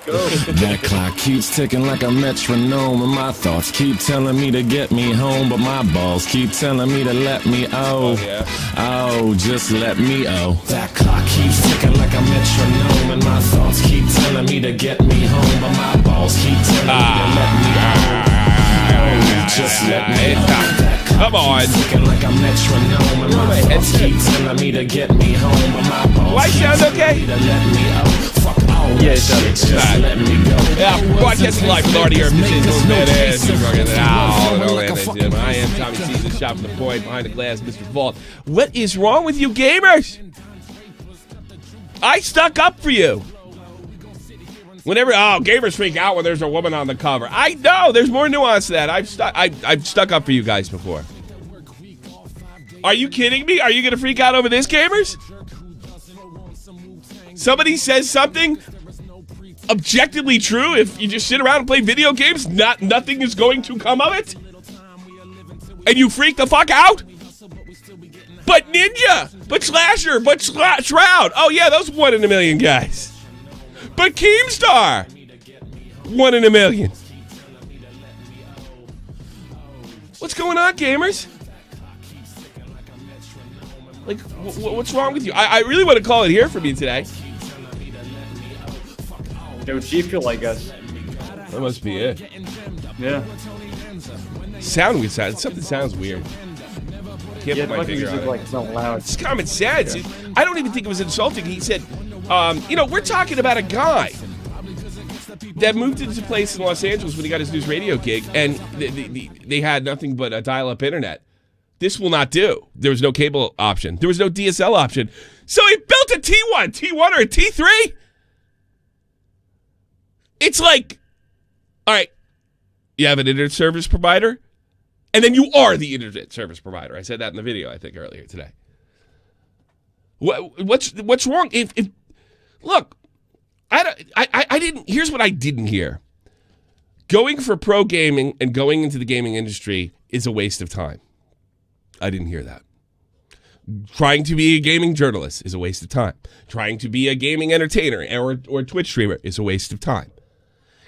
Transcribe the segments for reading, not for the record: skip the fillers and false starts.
Go. That clock keeps ticking like a metronome, and my thoughts keep telling me to get me home, but my balls keep telling me to let me just let me That clock keeps ticking like a metronome, and my thoughts keep telling me to get me home, but my balls keep telling me to let me just let me Come on. Ticking like a metronome, and my thoughts keep telling me to get me home, but my balls Do I sound okay? to let me Fuck all Yeah, that it does. shit, just let me go. Yeah, broadcasting live from Artie Urban. I am Tommy Caesar, shot from the point, behind the glass, Mr. Vault. What is wrong with you gamers? I stuck up for you. Whenever, gamers freak out when there's a woman on the cover. I know, there's more nuance to that. I've stuck up for you guys before. Are you kidding me? Are you going to freak out over this, gamers? Somebody says something objectively true. If you just sit around and play video games, nothing is going to come of it. And you freak the fuck out? But Ninja, but Slasher, but Shroud. Oh yeah, those 1 in a million guys. But Keemstar, 1 in a million. What's going on, gamers? Like, what's wrong with you? I really want to call it here for me today. Yo, Chief feel like us. That must be it. Yeah. Something sounds weird. Can't Yeah, put my fucking finger on music it. like it's not loud. It's common sense. I don't even think it was insulting. He said, we're talking about a guy that moved into a place in Los Angeles when he got his news radio gig, and they had nothing but a dial-up internet. This will not do. There was no cable option. There was no DSL option. So he built a T1 or a T3. It's like, all right, you have an internet service provider, and then you are the internet service provider. I said that in the video, I think, earlier today. What's wrong? If look, I didn't. Here's what I didn't hear. Going for pro gaming and going into the gaming industry is a waste of time. I didn't hear that. Trying to be a gaming journalist is a waste of time. Trying to be a gaming entertainer or Twitch streamer is a waste of time.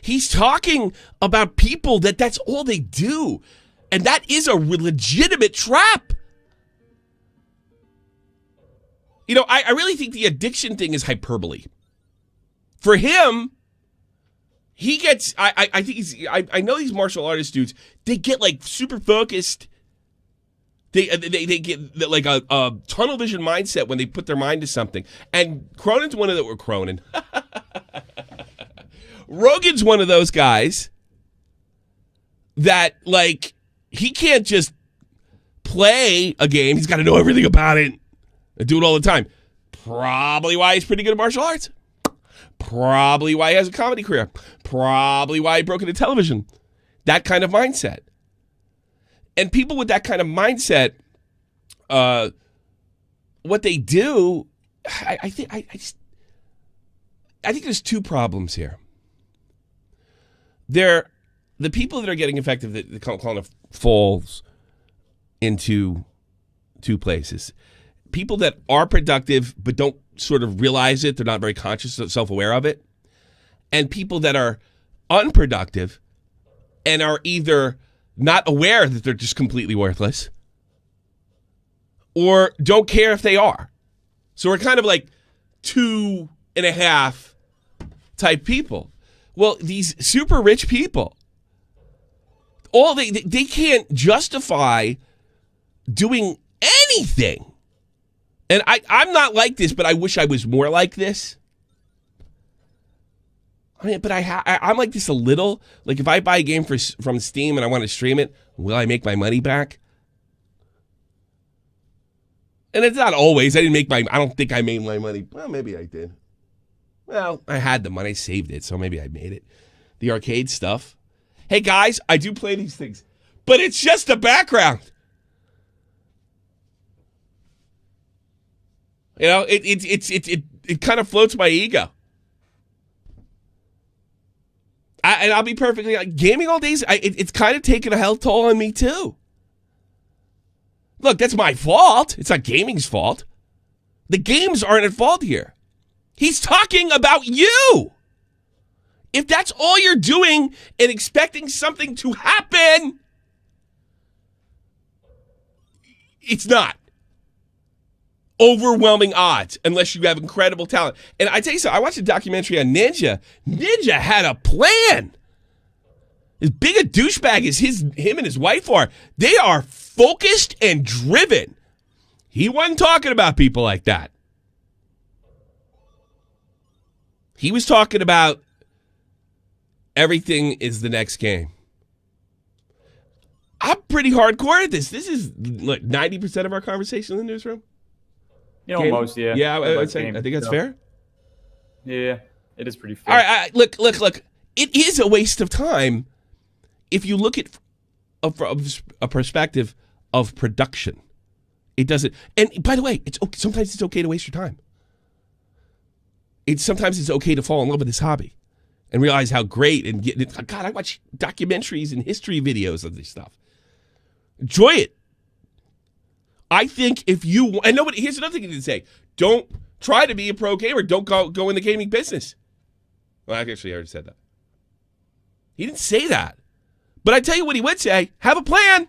He's talking about people that's all they do. And that is a legitimate trap. You know, I really think the addiction thing is hyperbole. For him, he gets, I think I know these martial artist dudes, they get like super focused. They get like a tunnel vision mindset when they put their mind to something. And Cronin's one of Cronin. Rogan's one of those guys that, like, he can't just play a game. He's got to know everything about it and do it all the time. Probably why he's pretty good at martial arts. Probably why he has a comedy career. Probably why he broke into television. That kind of mindset. And people with that kind of mindset, what they do, I think there's two problems here. The people that are getting affected, that kind of falls into two places. People that are productive but don't sort of realize it, they're not very conscious, self-aware of it. And people that are unproductive and are either not aware that they're just completely worthless or don't care if they are. So we're kind of like 2.5 type people. Well, these super rich people, they can't justify doing anything. And I'm not like this, but I wish I was more like this. I mean, but I'm like this a little. Like, if I buy a game from Steam and I want to stream it, will I make my money back? And it's not always. I don't think I made my money. Well, maybe I did. Well, I had the money, saved it, so maybe I made it. The arcade stuff. Hey, guys, I do play these things, but it's just the background. You know, it kind of floats my ego. And I'll be perfectly like, gaming all days, it's kind of taken a health toll on me too. Look, that's my fault. It's not gaming's fault. The games aren't at fault here. He's talking about you. If that's all you're doing and expecting something to happen, it's not. Overwhelming odds, unless you have incredible talent. And I tell you something, I watched a documentary on Ninja. Ninja had a plan. As big a douchebag as him and his wife are, they are focused and driven. He wasn't talking about people like that. He was talking about everything is the next game. I'm pretty hardcore at this. This is like 90% of our conversation in the newsroom. You know, almost, yeah. Yeah, I think that's fair. Yeah, it is pretty fair. All right, look. It is a waste of time if you look at from a perspective of production. It doesn't. And by the way, sometimes it's okay to waste your time. Sometimes it's okay to fall in love with this hobby and realize how great and God, I watch documentaries and history videos of this stuff. Enjoy it. I think if you and nobody here's another thing you can say: don't try to be a pro gamer. Don't go in the gaming business. Well, actually, I already said that. He didn't say that, but I tell you what he would say: have a plan.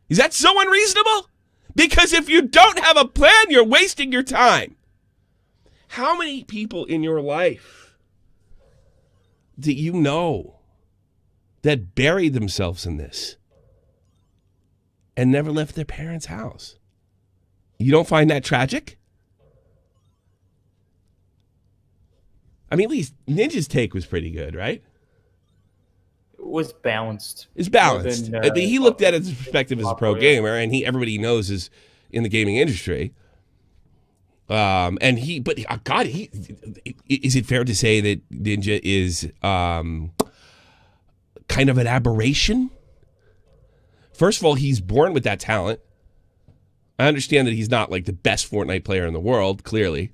Is that so unreasonable? Because if you don't have a plan, you're wasting your time. How many people in your life that you know that buried themselves in this and never left their parents' house? You don't find that tragic? I mean, at least Ninja's take was pretty good, right? It was balanced. It's balanced. He looked at it as a perspective as a pro gamer, and everybody knows is in the gaming industry. Is it fair to say that Ninja is kind of an aberration? First of all, he's born with that talent. I understand that he's not like the best Fortnite player in the world, clearly.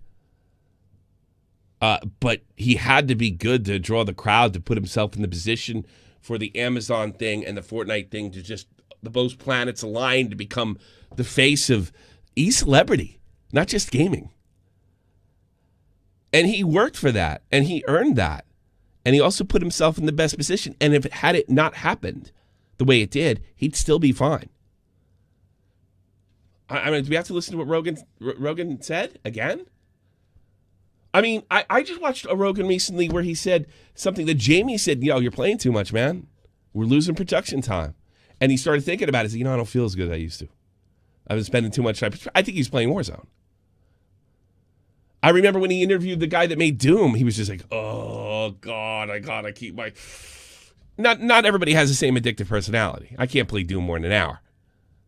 But he had to be good to draw the crowd, to put himself in the position for the Amazon thing and the Fortnite thing to just, the most planets aligned to become the face of celebrity, not just gaming. And he worked for that, and he earned that. And he also put himself in the best position. And if had it not happened the way it did, he'd still be fine. I mean, do we have to listen to what Rogan said again? I mean, I just watched a Rogan recently where he said something that Jamie said, you're playing too much, man. We're losing production time. And he started thinking about it. He said, I don't feel as good as I used to. I've been spending too much time. I think he's playing Warzone. I remember when he interviewed the guy that made Doom, he was just like, oh, God, I got to keep my... Not everybody has the same addictive personality. I can't play Doom more than an hour.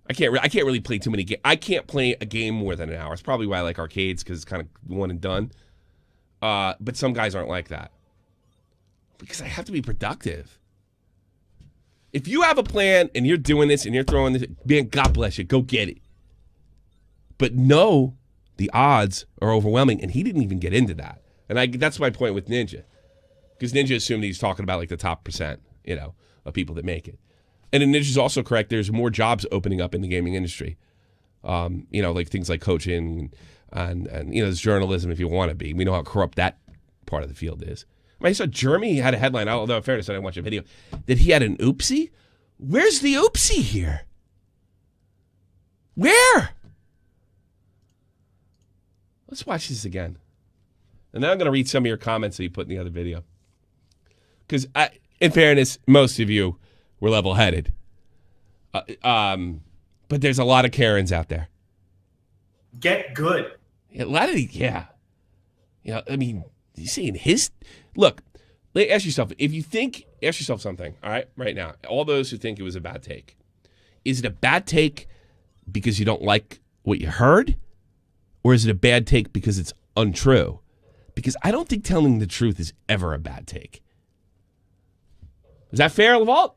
I can't really play too many games. I can't play a game more than an hour. It's probably why I like arcades, because it's kind of one and done. But some guys aren't like that. Because I have to be productive. If you have a plan and you're doing this and you're throwing this, man, God bless you. Go get it. But no, the odds are overwhelming. And he didn't even get into that. And that's my point with Ninja. Because Ninja assumed he's talking about like the top percent, of people that make it. And then Ninja's also correct. There's more jobs opening up in the gaming industry. Like things like coaching and there's journalism if you want to be. We know how corrupt that part of the field is. I saw Jeremy had a headline, although in fairness, I didn't watch a video, that he had an oopsie. Where's the oopsie here? Where? Let's watch this again. And then I'm going to read some of your comments that you put in the other video. Because, in fairness, most of you were level-headed. But there's a lot of Karens out there. Get good. A lot of these, yeah. I mean, you see in his... Look, ask yourself, ask yourself something, all right, right now. All those who think it was a bad take. Is it a bad take because you don't like what you heard? Or is it a bad take because it's untrue? Because I don't think telling the truth is ever a bad take. Is that fair, LaVault?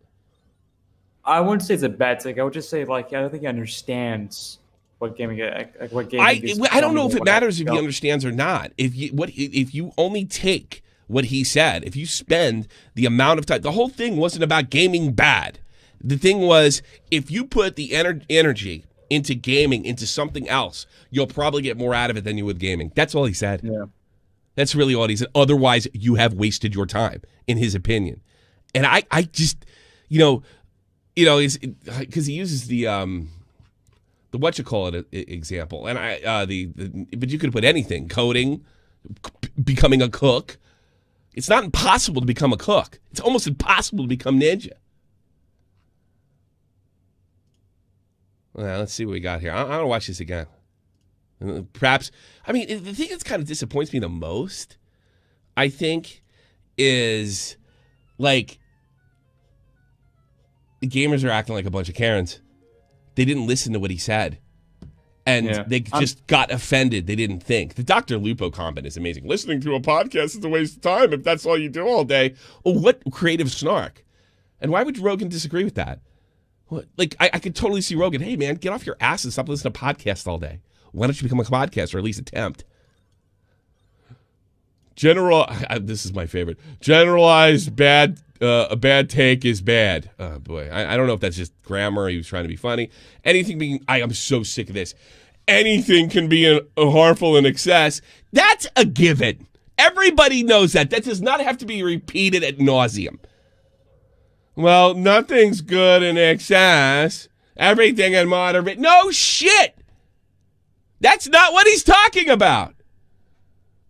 I wouldn't say it's a bad take. I would just say, I don't think he understands what gaming is. I don't know if it matters if he understands or not. If you only take what he said, if you spend the amount of time, the whole thing wasn't about gaming bad. The thing was, if you put the energy into gaming, into something else, you'll probably get more out of it than you would gaming. That's all he said. Yeah. That's really all he said. Otherwise, you have wasted your time, in his opinion. And I just, because he uses the whatchamacallit example, and but you could put anything, coding, becoming a cook. It's not impossible to become a cook. It's almost impossible to become ninja. Well, let's see what we got here. I want to watch this again. Perhaps, the thing that kind of disappoints me the most, I think, is like the gamers are acting like a bunch of Karens. They didn't listen to what he said. And they just got offended. They didn't think. The Dr. Lupo comment is amazing. Listening to a podcast is a waste of time if that's all you do all day. Oh, what creative snark. And why would Rogan disagree with that? What? Like, I could totally see Rogan, hey, man, get off your ass and stop listening to podcasts all day. Why don't you become a podcaster or at least attempt? This is my favorite. Generalized a bad take is bad. Oh, boy. I don't know if that's just grammar. He was trying to be funny. I am so sick of this. Anything can be harmful in excess. That's a given. Everybody knows that. That does not have to be repeated ad nauseum. Well, nothing's good in excess. Everything in moderate. No shit. That's not what he's talking about.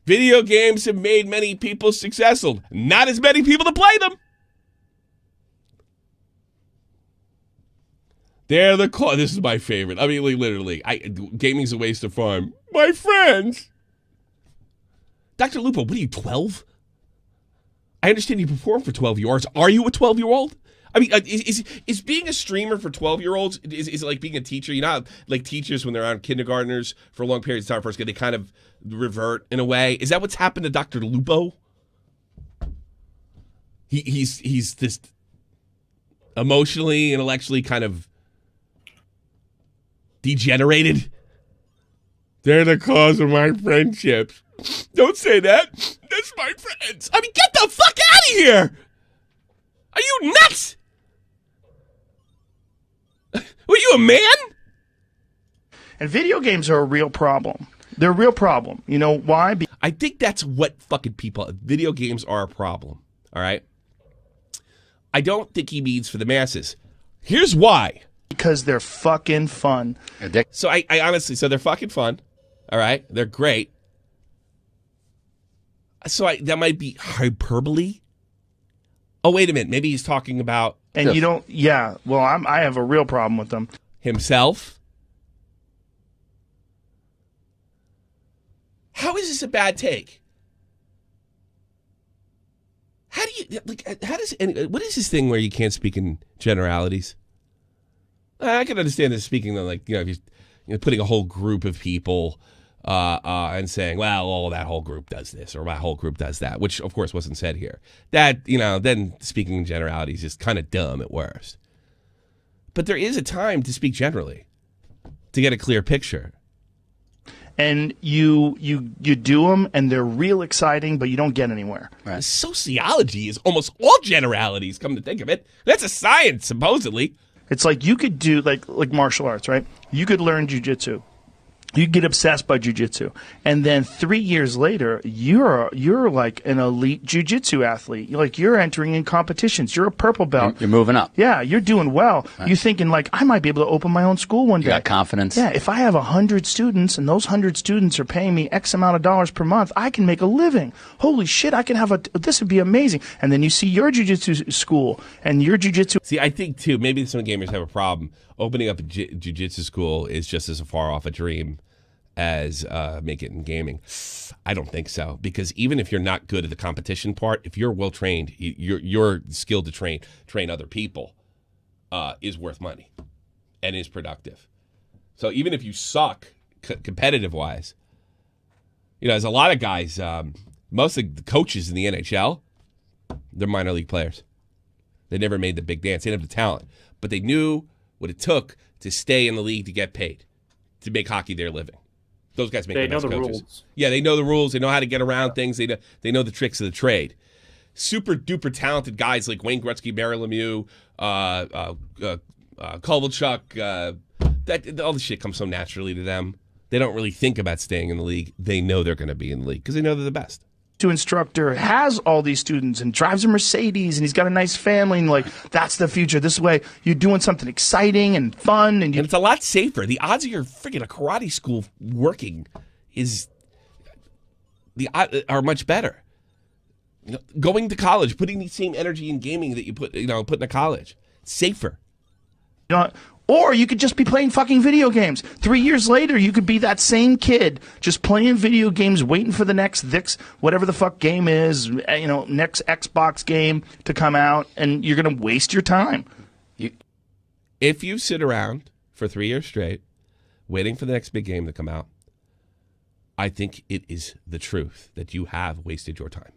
Video games have made many people successful. Not as many people to play them. They're the cause. This is my favorite. Literally, gaming's a waste of fun. My friends. Dr. Lupo, what are you, 12? I understand you perform for 12 years. Are you a 12-year-old? Is being a streamer for 12-year-olds, is it like being a teacher? You know how, like, teachers, when they're around kindergartners for long periods of time, first, they kind of revert in a way. Is that what's happened to Dr. Lupo? He's this emotionally, intellectually kind of degenerated. They're the cause of my friendships. Don't say that. That's my friends. Get the fuck out of here. Are you nuts? Were you a man? And video games are a real problem. They're a real problem. You know why? I think that's what fucking people... Video games are a problem. All right? I don't think he means for the masses. Here's why. Because they're fucking fun. So I honestly... So they're fucking fun. All right? They're great. So that might be hyperbole. Oh, wait a minute. Maybe he's talking about... And you don't... Yeah. Well, I have a real problem with them. Himself? How is this a bad take? How do you... what is this thing where you can't speak in generalities? I can understand this speaking, though, if you're putting a whole group of people... and saying, well, that whole group does this or that whole group does that, which of course wasn't said here. That, then speaking in generalities is kind of dumb at worst. But there is a time to speak generally, to get a clear picture. And you do them, and they're real exciting, but you don't get anywhere. Right. Sociology is almost all generalities, come to think of it. That's a science, supposedly. It's like you could do, like martial arts, right? You could learn jiu-jitsu. You get obsessed by jiu-jitsu, and then 3 years later, you're like an elite jiu-jitsu athlete. You're entering in competitions. You're a purple belt. You're moving up. Yeah, you're doing well. Right. You're thinking I might be able to open my own school one day. You got confidence. Yeah, if I have 100 students and those 100 students are paying me X amount of dollars per month, I can make a living. Holy shit, I can have this would be amazing. And then you see your jiu-jitsu school and your jiu-jitsu. See, I think too, maybe some gamers have a problem. Opening up a jiu-jitsu school is just as far off a dream as make it in gaming. I don't think so, because even if you're not good at the competition part, if you're well trained, you're skilled to train other people is worth money and is productive. So even if you suck competitive wise, there's a lot of guys. Most of the coaches in the NHL, they're minor league players. They never made the big dance. They didn't have the talent, but they knew what it took to stay in the league to get paid, to make hockey their living. Those guys make the best coaches. Rules. Yeah, they know the rules. They know how to get around things. They know the tricks of the trade. Super duper talented guys like Wayne Gretzky, Barry Lemieux, Kovalchuk. That all the shit comes so naturally to them. They don't really think about staying in the league. They know they're going to be in the league because they know they're the best. instructor has all these students and drives a Mercedes and he's got a nice family and like that's the future. This way you're doing something exciting and fun and it's a lot safer. The odds of your freaking a karate school working are much better. You know, going to college, putting the same energy in gaming that you put in a college, it's safer. Or you could just be playing fucking video games. 3 years later, you could be that same kid just playing video games, waiting for the next whatever the fuck game is, next Xbox game to come out, and you're going to waste your time. If you sit around for 3 years straight, waiting for the next big game to come out, I think it is the truth that you have wasted your time.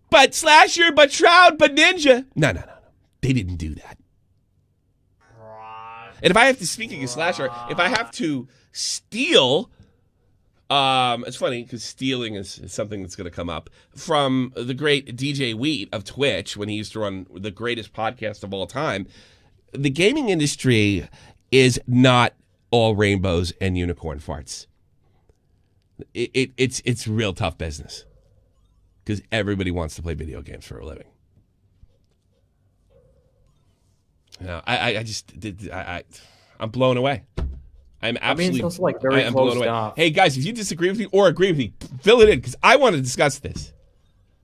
But Slasher, but Shroud, but Ninja. No. They didn't do that. And if I have to, speaking of Slasher, if I have to steal, it's funny because stealing is something that's going to come up from the great DJ Wheat of Twitch when he used to run the greatest podcast of all time. The gaming industry is not all rainbows and unicorn farts. It's real tough business because everybody wants to play video games for a living. No, I'm blown away. I'm absolutely. It's also like very I'm close blown away. off. Hey guys, if you disagree with me or agree with me, fill it in because I want to discuss this.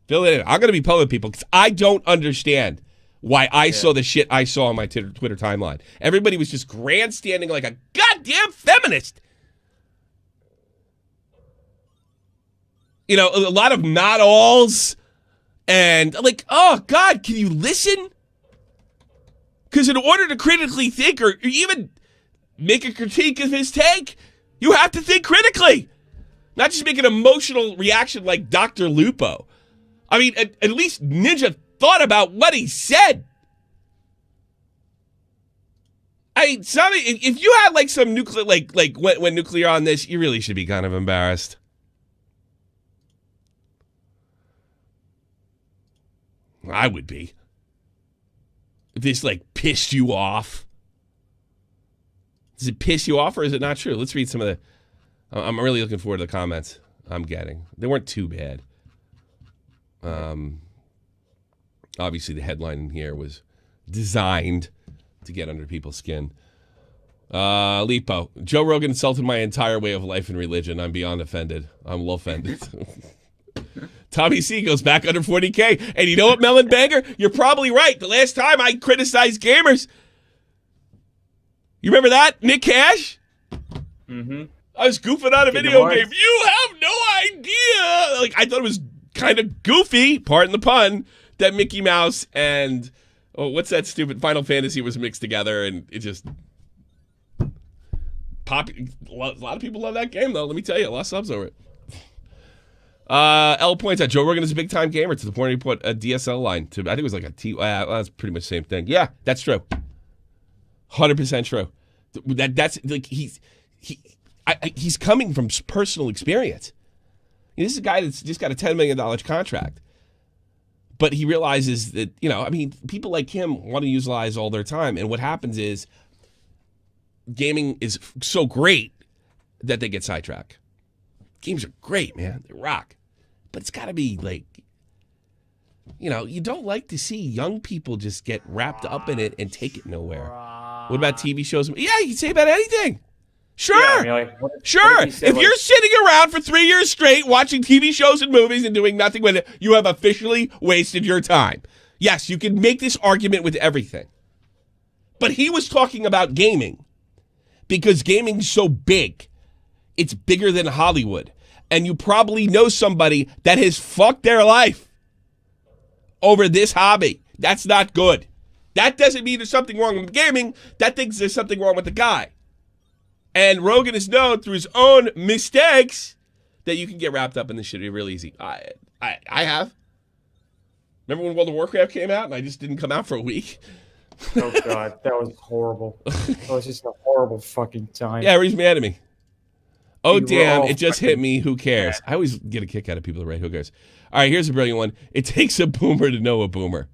Fill it in. I'm going to be public with people because I don't understand why I saw the shit I saw on my Twitter timeline. Everybody was just grandstanding like a goddamn feminist. A lot of not alls and like, oh God, can you listen? Because in order to critically think or even make a critique of his take, you have to think critically. Not just make an emotional reaction like Dr. Lupo. I mean, at least Ninja thought about what he said. If you had like some nuclear, like went nuclear on this, you really should be kind of embarrassed. I would be. If this pissed you off. Does it piss you off or is it not true? Let's read some of the. I'm really looking forward to the comments I'm getting. They weren't too bad. Obviously, the headline in here was designed to get under people's skin. Lipo, Joe Rogan insulted my entire way of life and religion. I'm beyond offended. I'm a little offended. Tommy C goes back under 40K. And you know what, Melon Banger? You're probably right. The last time I criticized gamers, you remember that? Nick Cash? Mm-hmm. I was goofing on a video game. You have no idea. I thought it was kind of goofy, pardon the pun, that Mickey Mouse and, what's that stupid Final Fantasy was mixed together, and it just... A lot of people love that game, though. Let me tell you, a lot of subs over it. L points out Joe Rogan is a big time gamer to the point he put a DSL line to. I think it was like a T. That's pretty much the same thing. Yeah, that's true. 100% true. That's like he's coming from personal experience. This is a guy that's just got a $10 million contract, but he realizes that people like him want to utilize all their time, and what happens is gaming is so great that they get sidetracked. Games are great, man. They rock. But it's got to be you don't like to see young people just get wrapped up in it and take it nowhere. What about TV shows? Yeah, you can say about anything. Sure. Yeah, sure. If you're sitting around for 3 years straight watching TV shows and movies and doing nothing with it, you have officially wasted your time. Yes, you can make this argument with everything. But he was talking about gaming because gaming's so big. It's bigger than Hollywood. And you probably know somebody that has fucked their life over this hobby. That's not good. That doesn't mean there's something wrong with gaming. That thinks there's something wrong with the guy. And Rogan is known through his own mistakes that you can get wrapped up in this shit real easy. I have. Remember when World of Warcraft came out and I just didn't come out for a week? Oh, God. That was horrible. That was just a horrible fucking time. Yeah, he's mad at me. Oh, damn, it just hit me. Who cares? I always get a kick out of people that write, who cares? All right, here's a brilliant one. It takes a boomer to know a boomer.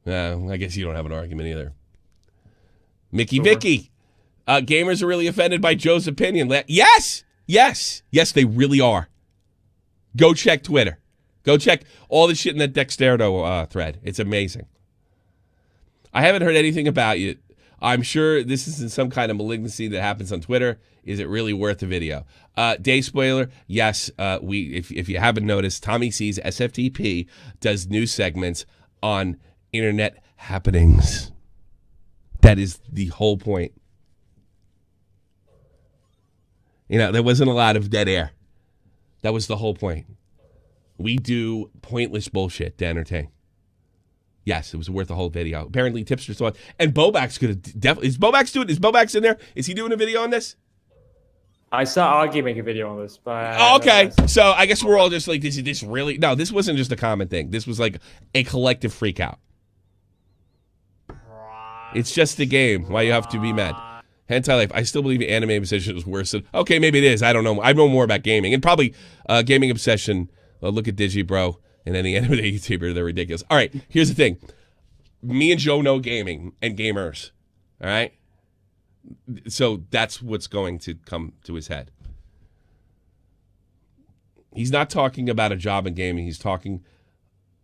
I guess you don't have an argument either. Mickey Vicky. Gamers are really offended by Joe's opinion. Yes, they really are. Go check Twitter. Go check all the shit in that Dexterdo thread. It's amazing. I haven't heard anything about you. I'm sure this is some kind of malignancy that happens on Twitter. Is it really worth the video? Day spoiler, yes. If you haven't noticed, Tommy C's SFTP does news segments on internet happenings. That is the whole point. You know, there wasn't a lot of dead air. That was the whole point. We do pointless bullshit to entertain. Yes, it was worth the whole video. Apparently, tipsters thought, and Bobak's gonna definitely. Is Bobak's in there? Is he doing a video on this? I saw Augie make a video on this, but Okay, so I guess we're all just like, this really? No, this wasn't just a common thing. This was like a collective freak out. It's just a game. Why you have to be mad? Hentai Life. I still believe Anime Obsession is worse than. Okay, maybe it is. I don't know. I know more about gaming, and probably Gaming Obsession. Look at DigiBro and any anime YouTuber. They're ridiculous. All right, here's the thing. Me and Joe know gaming and gamers. All right. So that's what's going to come to his head. He's not talking about a job in gaming. He's talking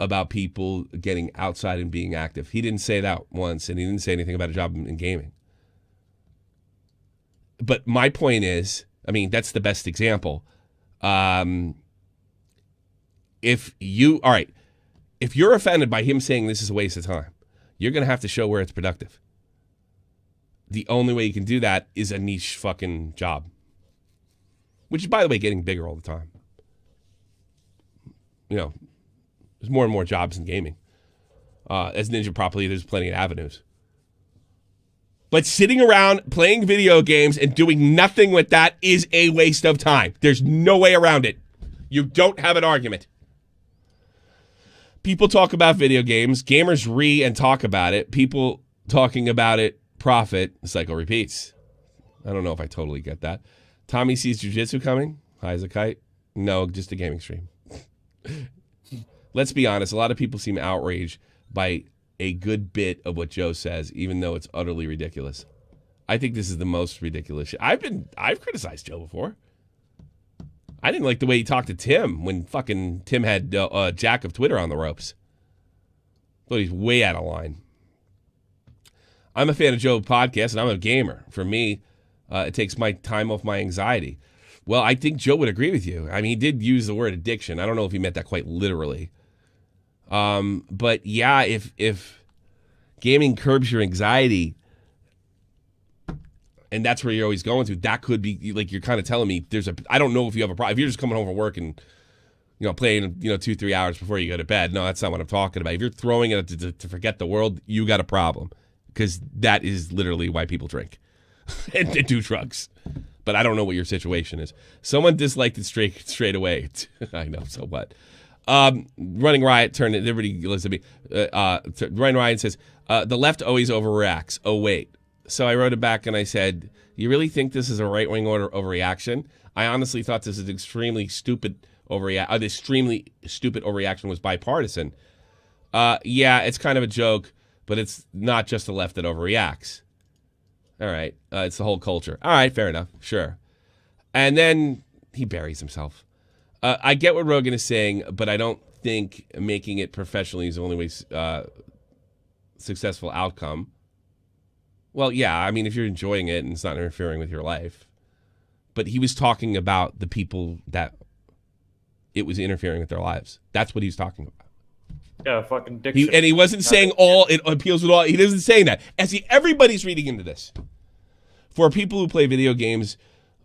about people getting outside and being active. He didn't say that once, and he didn't say anything about a job in gaming. But my point is, I mean, that's the best example. If you're offended by him saying this is a waste of time, you're going to have to show where it's productive. The only way you can do that is a niche fucking job. Which is, by the way, getting bigger all the time. You know, there's more and more jobs in gaming. As Ninja Properly, there's plenty of avenues. But sitting around playing video games and doing nothing with that is a waste of time. There's no way around it. You don't have an argument. People talk about video games. Gamers and talk about it. People talking about it profit. The cycle repeats. I don't know if I totally get that. Tommy sees jiu-jitsu coming. High as a kite. No, just a gaming stream. Let's be honest. A lot of people seem outraged by a good bit of what Joe says, even though it's utterly ridiculous. I think this is the most ridiculous shit. I've criticized Joe before. I didn't like the way he talked to Tim when fucking Tim had Jack of Twitter on the ropes. Thought he's way out of line. I'm a fan of Joe's podcast, and I'm a gamer. For me, it takes my time off my anxiety. Well, I think Joe would agree with you. I mean, he did use the word addiction. I don't know if he meant that quite literally. But yeah, if gaming curbs your anxiety, and that's where you're always going to, that could be like, you're kind of telling me I don't know if you have a problem. If you're just coming home from work and, playing, 2-3 hours before you go to bed. No, that's not what I'm talking about. If you're throwing it to forget the world, you got a problem, because that is literally why people drink and do drugs. But I don't know what your situation is. Someone disliked it straight away. I know, so what? Running Riot turned it. Everybody listen to me. Running Riot says, the left always overreacts. Oh, wait. So I wrote it back and I said, you really think this is a right-wing overreaction? I honestly thought this is extremely stupid overreaction. The extremely stupid overreaction was bipartisan. Yeah, it's kind of a joke, but it's not just the left that overreacts. All right. It's the whole culture. All right, fair enough. Sure. And then he buries himself. I get what Rogan is saying, but I don't think making it professionally is the only way successful outcome. Well, yeah, I mean, if you're enjoying it and it's not interfering with your life. But he was talking about the people that it was interfering with their lives. That's what he's talking about. Yeah, fucking dick. And he wasn't saying it appeals with all. He isn't saying that. Everybody's reading into this. For people who play video games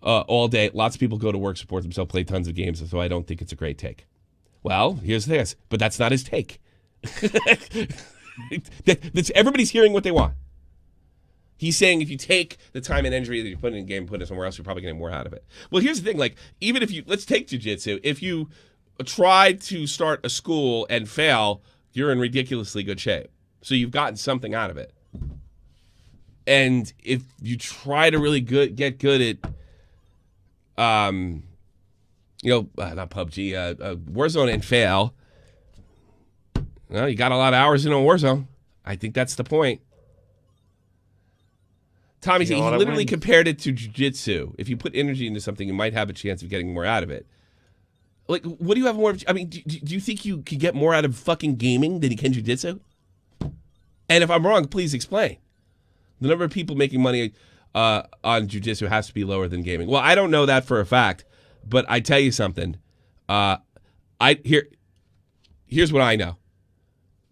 all day, lots of people go to work, support themselves, play tons of games, so I don't think it's a great take. Well, here's this, but that's not his take. Everybody's hearing what they want. He's saying if you take the time and energy that you put in a game and put it somewhere else, you're probably getting more out of it. Well, here's the thing. Like, even if let's take jiu-jitsu. If you try to start a school and fail, you're in ridiculously good shape. So you've gotten something out of it. And if you try to really get good at, not PUBG, Warzone and fail, well, you got a lot of hours in on Warzone. I think that's the point. Tommy said he literally compared it to jiu-jitsu. If you put energy into something, you might have a chance of getting more out of it. Like, what do you have more of? I mean, do you think you can get more out of fucking gaming than you can jiu-jitsu? And if I'm wrong, please explain. The number of people making money on jiu-jitsu has to be lower than gaming. Well, I don't know that for a fact, but I tell you something. Here's what I know.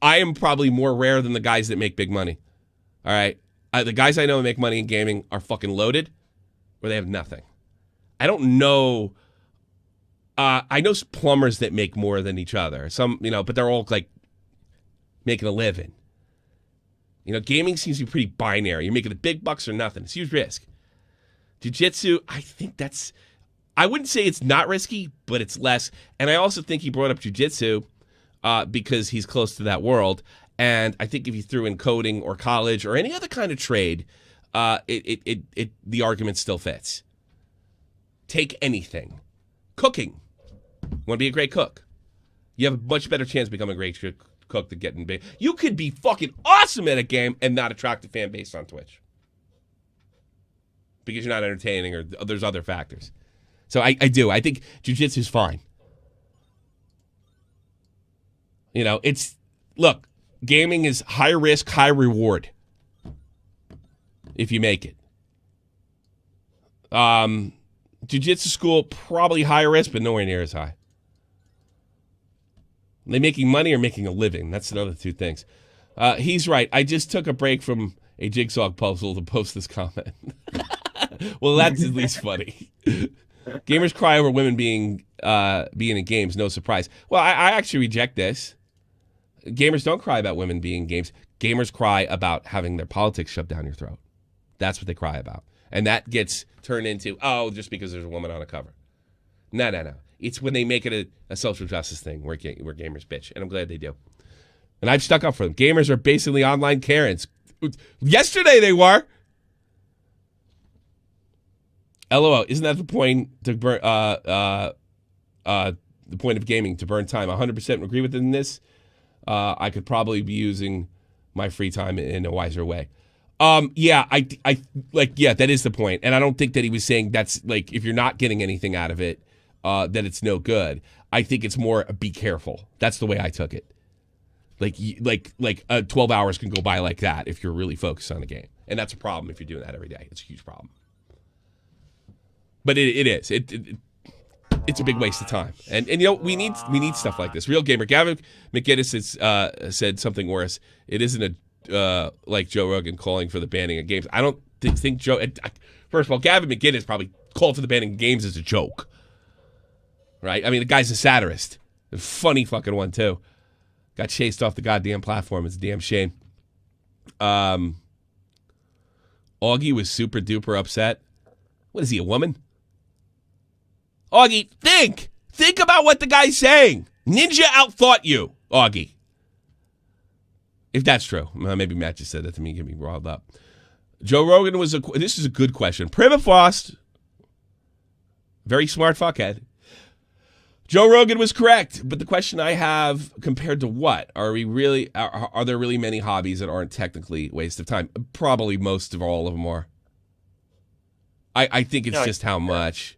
I am probably more rare than the guys that make big money. All right? The guys I know that make money in gaming are fucking loaded or they have nothing. I don't know. I know plumbers that make more than each other. Some, but they're all like making a living. Gaming seems to be pretty binary. You're making the big bucks or nothing. It's huge risk. Jiu-jitsu, I think I wouldn't say it's not risky, but it's less. And I also think he brought up jiu-jitsu because he's close to that world. And I think if you threw in coding or college or any other kind of trade, the argument still fits. Take anything. Cooking. Want to be a great cook? You have a much better chance of becoming a great cook than getting big. You could be fucking awesome at a game and not attract a fan base on Twitch because you're not entertaining or there's other factors. So I do. I think jiu-jitsu is fine. Look, gaming is high risk, high reward if you make it. Jiu-jitsu school, probably high risk, but nowhere near as high. Are they making money or making a living? That's another two things. He's right. I just took a break from a jigsaw puzzle to post this comment. Well, that's at least funny. Gamers cry over women being in games. No surprise. Well, I actually reject this. Gamers don't cry about women being in games. Gamers cry about having their politics shoved down your throat. That's what they cry about. And that gets turned into, just because there's a woman on a cover. No. It's when they make it a social justice thing where gamers bitch. And I'm glad they do. And I've stuck up for them. Gamers are basically online Karens. Yesterday they were. LOL. Isn't that the point to burn, the point of gaming, to burn time? 100% agree with this. I could probably be using my free time in a wiser way. Yeah, that is the point. And I don't think that he was saying that's like, if you're not getting anything out of it, that it's no good. I think it's more be careful. That's the way I took it. Like 12 hours can go by like that if you're really focused on a game. And that's a problem if you're doing that every day. It's a huge problem. But it is. It's a big waste of time. And we need stuff like this. Real Gamer. Gavin McGinnis has said something worse. It isn't like Joe Rogan calling for the banning of games. I don't think Joe... First of all, Gavin McGinnis probably called for the banning of games as a joke. Right? I mean, the guy's a satirist. A funny fucking one, too. Got chased off the goddamn platform. It's a damn shame. Augie was super duper upset. What is he, a woman? Augie, think! Think about what the guy's saying. Ninja outthought you, Augie. If that's true. Maybe Matt just said that to me, get me riled up. Joe Rogan was this is a good question. Permafrost, very smart fuckhead. Joe Rogan was correct, but the question I have, compared to what? Are there really many hobbies that aren't technically a waste of time? Probably most of all of them are. I think it's just how much.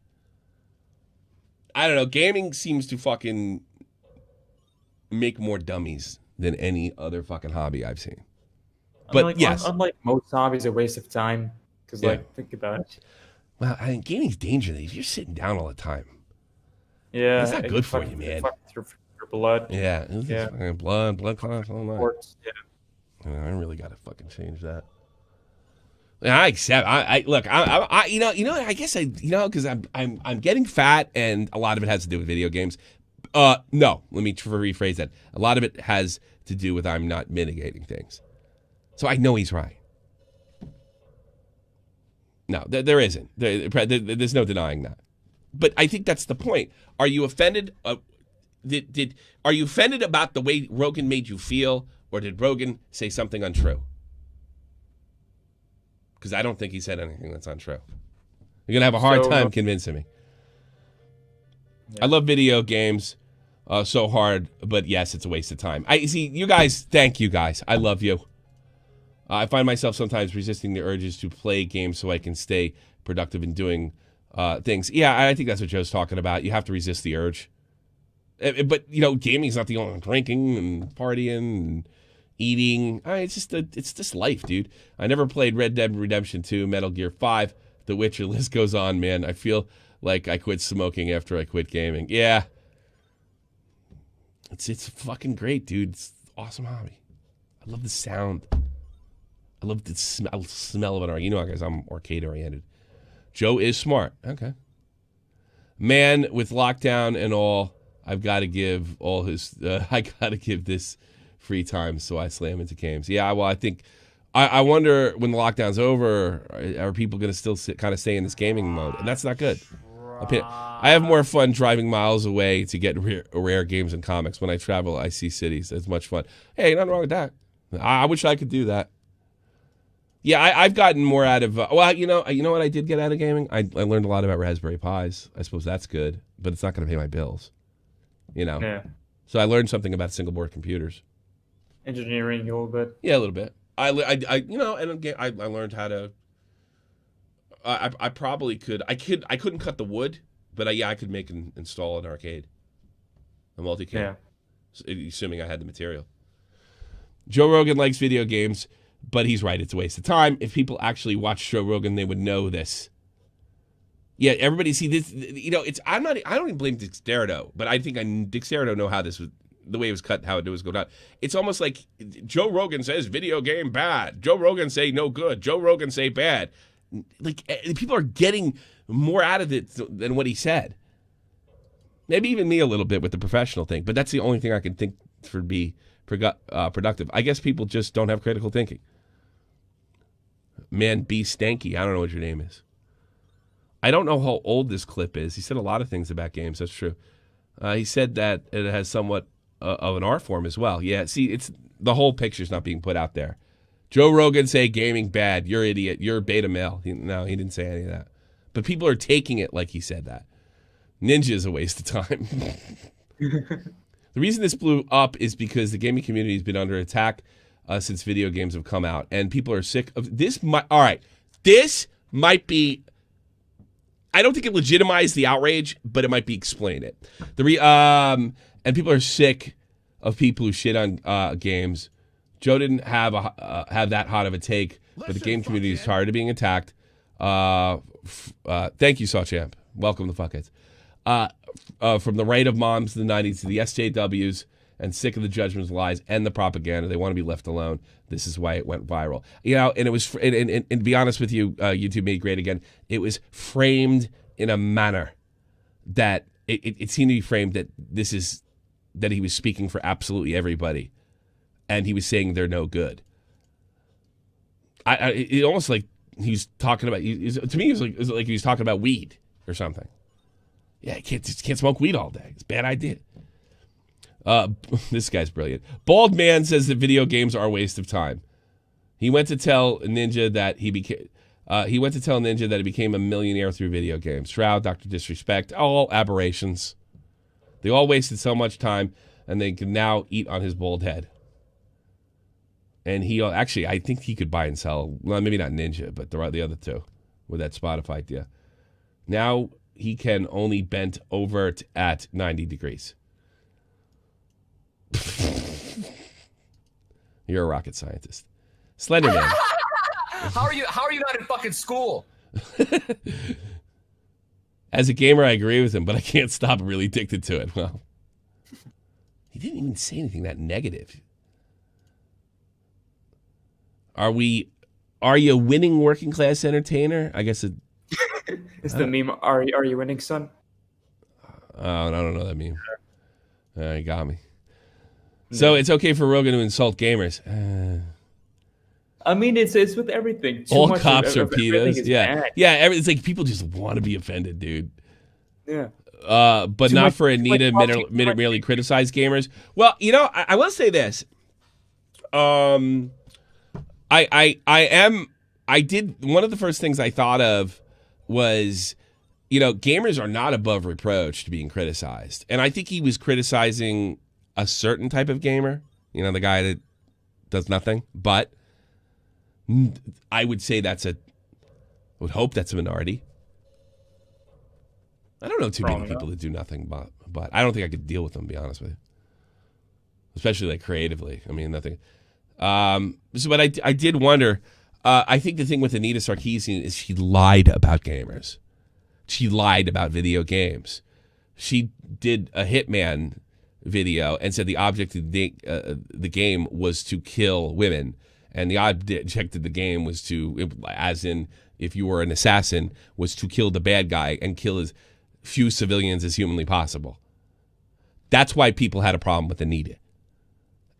I don't know. Gaming seems to fucking make more dummies than any other fucking hobby I've seen. But yes, unlike most hobbies, a waste of time. Because think about it. Well, I think gaming's dangerous. You're sitting down all the time. Yeah, it's not good for you, man. Your blood. Yeah, blood clots, all that. Yeah. I really got to fucking change that. I accept. I guess because I'm getting fat, and a lot of it has to do with video games. No, let me rephrase that. A lot of it has to do with I'm not mitigating things. So I know he's right. No, there isn't. There's no denying that. But I think that's the point. Are you offended? Are you offended about the way Rogan made you feel, or did Rogan say something untrue? Because I don't think he said anything that's untrue. You're gonna have a hard time convincing me. Yeah. I love video games so hard, but yes, it's a waste of time. I see you guys. Thank you guys. I love you. I find myself sometimes resisting the urges to play games so I can stay productive in doing things. Yeah, I think that's what Joe's talking about. You have to resist the urge. But gaming's not the only drinking and partying and eating. It's just life, dude. I never played Red Dead Redemption 2, Metal Gear 5, The Witcher. List goes on, man. I feel like I quit smoking after I quit gaming. Yeah, it's fucking great, dude. It's an awesome hobby. I love the sound. I love the smell of an arcade. Guys, I'm arcade oriented. Joe is smart. Okay. Man, with lockdown and all, I've got to give all his. I got to give this free time, so I slam into games. Yeah, well, I think. I wonder when the lockdown's over, are people going to still kind of stay in this gaming mode? And that's not good. I have more fun driving miles away to get rare games and comics. When I travel, I see cities. It's much fun. Hey, nothing wrong with that. I wish I could do that. Yeah, I've gotten more out of. You know what I did get out of gaming? I learned a lot about Raspberry Pis. I suppose that's good, but it's not going to pay my bills. Yeah. So I learned something about single board computers. Engineering a little bit. Yeah, a little bit. I learned how to. I probably could. I couldn't cut the wood, but I could make and install an arcade, a multi-cam. Yeah. Assuming I had the material. Joe Rogan likes video games, but he's right. It's a waste of time. If people actually watch Joe Rogan, they would know this. Yeah, everybody see this. I don't even blame Dexterito, but I think Dexterito know how this was. The way it was cut, how it was going down. It's almost like Joe Rogan says video game bad. Joe Rogan say no good. Joe Rogan say bad. Like, people are getting more out of it than what he said. Maybe even me a little bit with the professional thing, but that's the only thing I can think for be productive. I guess people just don't have critical thinking. Man, be stanky. I don't know what your name is. I don't know how old this clip is. He said a lot of things about games. That's true. He said that it has somewhat of an art form as well. Yeah, see, it's the whole picture's not being put out there. Joe Rogan say gaming bad. You're idiot. You're beta male. No, he didn't say any of that. But people are taking it like he said that. Ninja is a waste of time. The reason this blew up is because the gaming community has been under attack since video games have come out, and people are sick of this. This might be. I don't think it legitimized the outrage, but it might be explain it. And people are sick of people who shit on games. Joe didn't have that hot of a take, but the game community is tired of being attacked. Thank you, Sawchamp. Welcome to Fuckheads. From the right of moms in the 90s to the SJWs, and sick of the judgments, lies, and the propaganda. They want to be left alone. This is why it went viral. And it was, and to be honest with you, YouTube made great again. It was framed in a manner that it seemed to be framed that he was speaking for absolutely everybody, and he was saying they're no good. It almost like he's talking about. To me, it was like he was talking about weed or something. Yeah, you can't smoke weed all day. It's a bad idea. This guy's brilliant. Bald man says that video games are a waste of time. He went to tell Ninja that he became a millionaire through video games. Shroud, Dr. Disrespect, all aberrations. They all wasted so much time, and they can now eat on his bald head. And I think he could buy and sell. Well, maybe not Ninja, but the other two with that Spotify deal. Now he can only bent over at 90 degrees. You're a rocket scientist. Slenderman. How are you not in fucking school? As a gamer, I agree with him, but I can't stop. I'm really addicted to it. Well, he didn't even say anything that negative. Are you winning, working class entertainer? I guess It's the meme. Are you winning, son? I don't know that meme. You got me. So it's okay for Rogan to insult gamers. I mean, it's with everything. All cops are pedos. Yeah, bad. yeah. It's like people just want to be offended, dude. Yeah. But Too not much- for too much Anita watching- merely criticize gamers. Well, I will say this. I did one of the first things I thought of was, gamers are not above reproach to being criticized, and I think he was criticizing a certain type of gamer. The guy that does nothing. But I would say I would hope that's a minority. I don't know too many people that do nothing but I don't think I could deal with them, to be honest with you. Especially like creatively. I mean, nothing. But I did wonder. I think the thing with Anita Sarkeesian is she lied about gamers. She lied about video games. She did a Hitman video and said the object of the game was to kill women, and the object of the game was to, as in if you were an assassin, was to kill the bad guy and kill as few civilians as humanly possible. That's why people had a problem with Anita.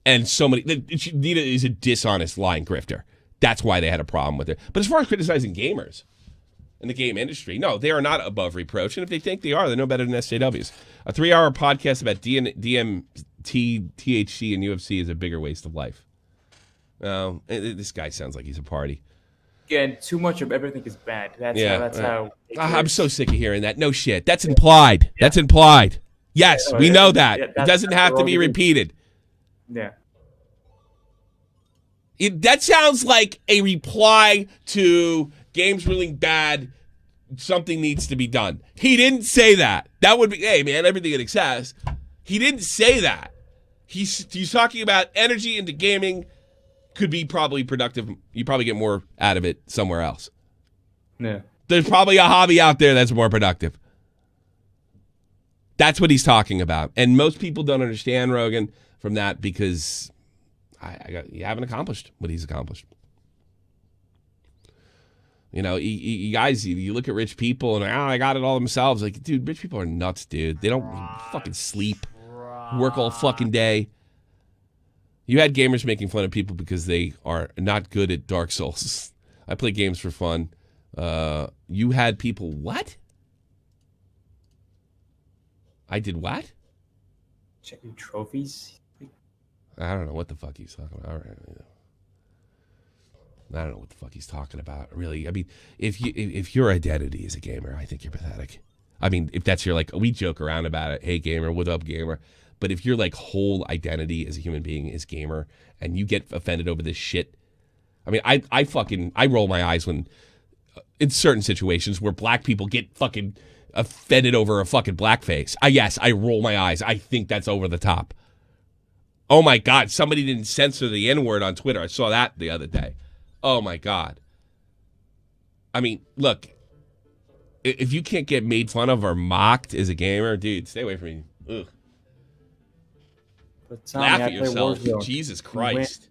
And so many. Anita is a dishonest, lying grifter. That's why they had a problem with her. But as far as criticizing gamers in the game industry, no, they are not above reproach. And if they think they are, they're no better than SJWs. A 3-hour podcast about DMT, THC, and UFC is a bigger waste of life. This guy sounds like he's a party. Again, too much of everything is bad. That's how. I'm so sick of hearing that. No shit. That's implied. Yeah. That's implied. Yes, we know that. It doesn't have to be repeated. Yeah. That sounds like a reply to games really bad, something needs to be done. He didn't say that. That would be, hey, man, everything in excess. He didn't say that. He's talking about energy into gaming could be probably productive. You probably get more out of it somewhere else. Yeah. There's probably a hobby out there that's more productive. That's what he's talking about. And most people don't understand Rogan from that because you haven't accomplished what he's accomplished. You know, you guys, you look at rich people and I got it all themselves. Like, dude, rich people are nuts, dude. They don't fucking sleep, work all fucking day. You had gamers making fun of people because they are not good at Dark Souls. I play games for fun. You had people, what? I did what? Check your trophies. I don't know what the fuck he's talking about. All right. I don't know what the fuck he's talking about. Really, I mean, if your identity is a gamer, I think you're pathetic. I mean, if that's your, like, we joke around about it. Hey, gamer, what up, gamer? But if your, like, whole identity as a human being is gamer and you get offended over this shit, I mean, I roll my eyes when, in certain situations where black people get fucking offended over a fucking blackface. Yes, I roll my eyes. I think that's over the top. Oh my God, somebody didn't censor the N-word on Twitter. I saw that the other day. Oh my God. I mean, look, if you can't get made fun of or mocked as a gamer, dude, stay away from me. Ugh. Laugh at yourself. Jesus Christ.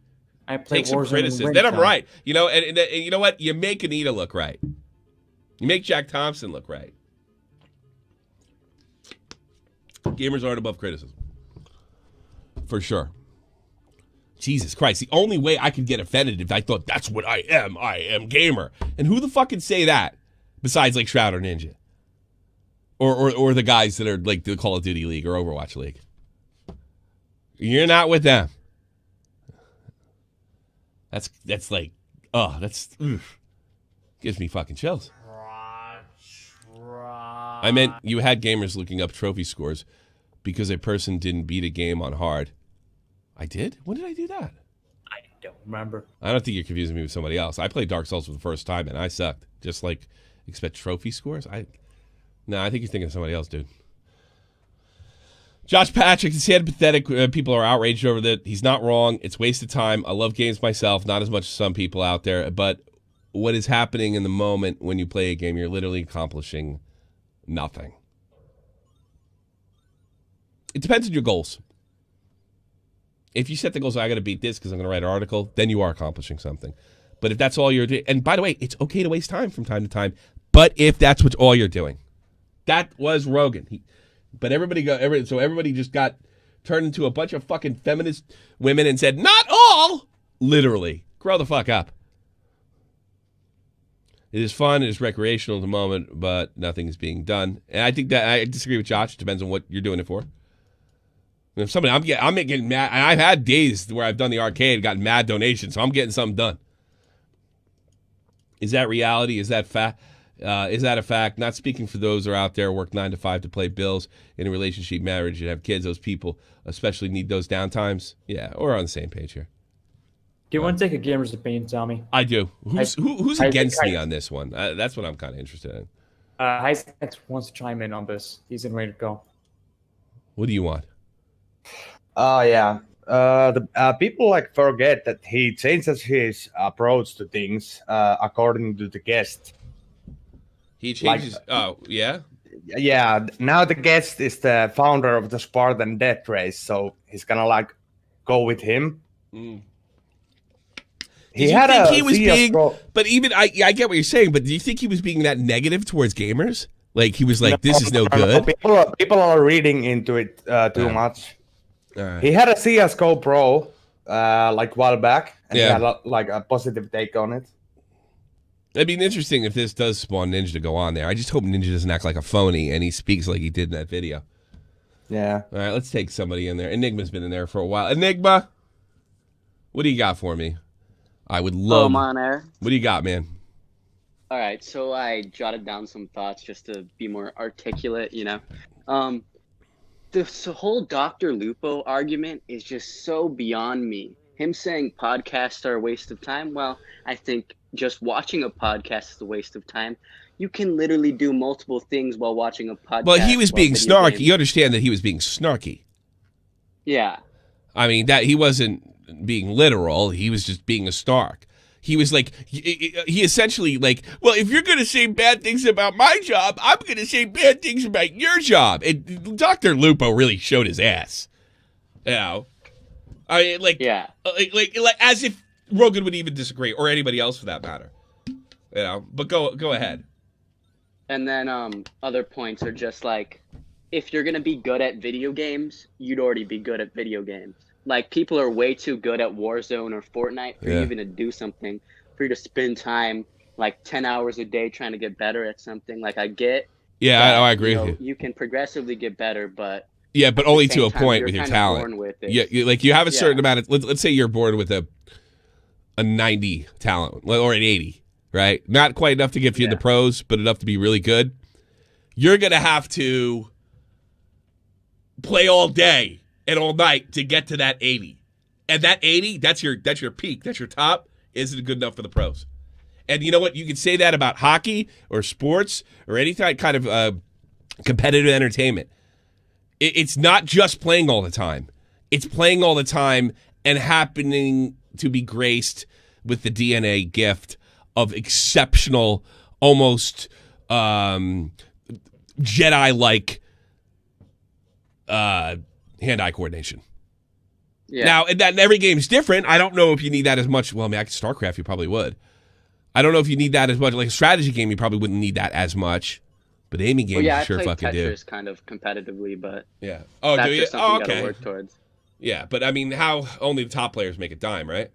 I play Take some criticism. Then I'm right. You know, and you know what? You make Anita look right. You make Jack Thompson look right. Gamers aren't above criticism. For sure. Jesus Christ. The only way I could get offended if I thought that's what I am gamer. And who the fuck can say that besides like Shroud or Ninja? Or the guys that are like the Call of Duty League or Overwatch League. You're not with them. That's like, gives me fucking chills. I meant you had gamers looking up trophy scores because a person didn't beat a game on hard. I did? When did I do that? I don't remember. I don't think you're confusing me with somebody else. I played Dark Souls for the first time and I sucked. Just like expect trophy scores? No, I think you're thinking of somebody else, dude. Josh Patrick, it's sad, pathetic. People are outraged over that. He's not wrong. It's wasted time. I love games myself, not as much as some people out there. But what is happening in the moment when you play a game, you're literally accomplishing nothing. It depends on your goals. If you set the goals, I got to beat this because I'm going to write an article, then you are accomplishing something. But if that's all you're doing, and by the way, it's okay to waste time from time to time, but if that's what all you're doing. That was Rogan. But everybody just got turned into a bunch of fucking feminist women and said, not all! Literally. Grow the fuck up. It is fun, it is recreational at the moment, but nothing is being done. And I think that I disagree with Josh. It depends on what you're doing it for. If somebody, I'm getting mad. I've had days where I've done the arcade, gotten mad donations, so I'm getting something done. Is that reality? Is that fact? Is that a fact? Not speaking for those who are out there, work 9 to 5 to pay bills in a relationship, marriage, and have kids. Those people especially need those downtimes. Yeah, we're on the same page here. Do you want to take a gamer's opinion, Tommy? I do. Who's against me on this one? That's what I'm kind of interested in. Heisex wants to chime in on this. He's in ready to go. What do you want? Oh yeah. The people like forget that he changes his approach to things according to the guest. He changes. Oh yeah. Yeah. Now the guest is the founder of the Spartan Death Race, so he's gonna like go with him. Mm. He Did you had think a he was CS being? Pro- But even I get what you're saying. But do you think he was being that negative towards gamers? Like he was like, "This is no good." People are reading into it too much. All right. He had a CS:GO Pro like a while back, and he Yeah. had a positive take on it. It'd be interesting if this does spawn Ninja to go on there. I just hope Ninja doesn't act like a phony and he speaks like he did in that video. Yeah. All right, let's take somebody in there. Enigma's been in there for a while. Enigma, what do you got for me? I would love. I'm on air. What do you got, man? All right, so I jotted down some thoughts just to be more articulate, you know. This whole Dr. Lupo argument is just so beyond me. Him saying podcasts are a waste of time, well, I think just watching a podcast is a waste of time. You can literally do multiple things while watching a podcast. Well, he was while being video snarky. games. You understand that he was being snarky. Yeah. I mean, that he wasn't being literal. He was just being a snark. He was like, he essentially like, well, if you're going to say bad things about my job, I'm going to say bad things about your job. And Dr. Lupo really showed his ass. You know? I mean, like, Yeah. like as if Rogan would even disagree, or anybody else for that matter. You know? But go ahead. And then other points are just like, if you're going to be good at video games, you'd already be good at video games. Like, people are way too good at Warzone or Fortnite for you even to do something, for you to spend time, like 10 hours a day trying to get better at something. Like, I get. Yeah, that, I agree you know, with you. You can progressively get better, but. Yeah, but at the only same to a time, point you're with your kinda talent. born with it. Yeah, like you have a certain Yeah. amount of. Let's say you're born with a 90 talent or an 80, right? Not quite enough to get you in the pros, but enough to be really good. You're gonna have to play all day and all night to get to that 80, and that 80, that's your peak, that's your top. Isn't good enough for the pros. And you know what? You can say that about hockey or sports or any kind of competitive entertainment. It's not just playing all the time. It's playing all the time and happening to be graced with the DNA gift of exceptional, almost Jedi-like hand-eye coordination. Yeah. Now, and that every game's different. I don't know if you need that as much. Well, I mean, StarCraft, you probably would. I don't know if you need that as much. Like a strategy game, you probably wouldn't need that as much. But aiming games, yeah, you sure I played fucking do. Tetris kind of competitively, but Yeah. Oh, that's do you? just something Oh, you gotta okay. work towards. Yeah, but I mean, how only the top players make a dime, right?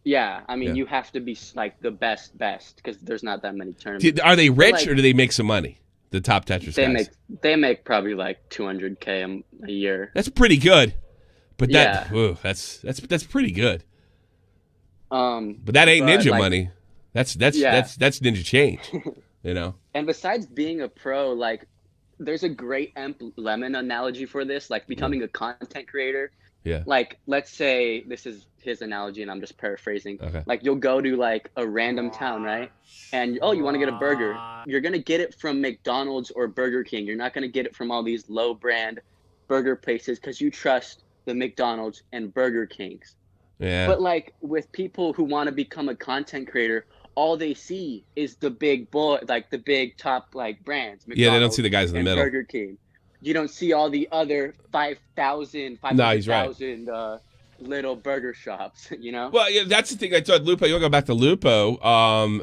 Yeah, I mean, Yeah. you have to be like the best, because there's not that many tournaments. Are they rich like- or do they make some money? The top Tetris guys. They make probably like 200K a year. That's pretty good. But that Yeah. ooh, that's pretty good. But But that ain't ninja like, money. That's Yeah. that's ninja change. You know. And besides being a pro, like, there's a great Lemon analogy for this, like becoming a content creator. Yeah. Like, let's say this is his analogy, and I'm just paraphrasing. Okay. Like, you'll go to like a random town, right? And oh, you want to get a burger? You're gonna get it from McDonald's or Burger King. You're not gonna get it from all these low brand burger places because you trust the McDonald's and Burger Kings. Yeah. But like with people who want to become a content creator, all they see is the big boy, like the big top like brands. Yeah, they don't McDonald's see the guys in the and middle. Burger King. You don't see all the other 5,000, No, he's right. 500,000 little burger shops. You know. Well, yeah, that's the thing. I thought Lupo. You'll go back to Lupo.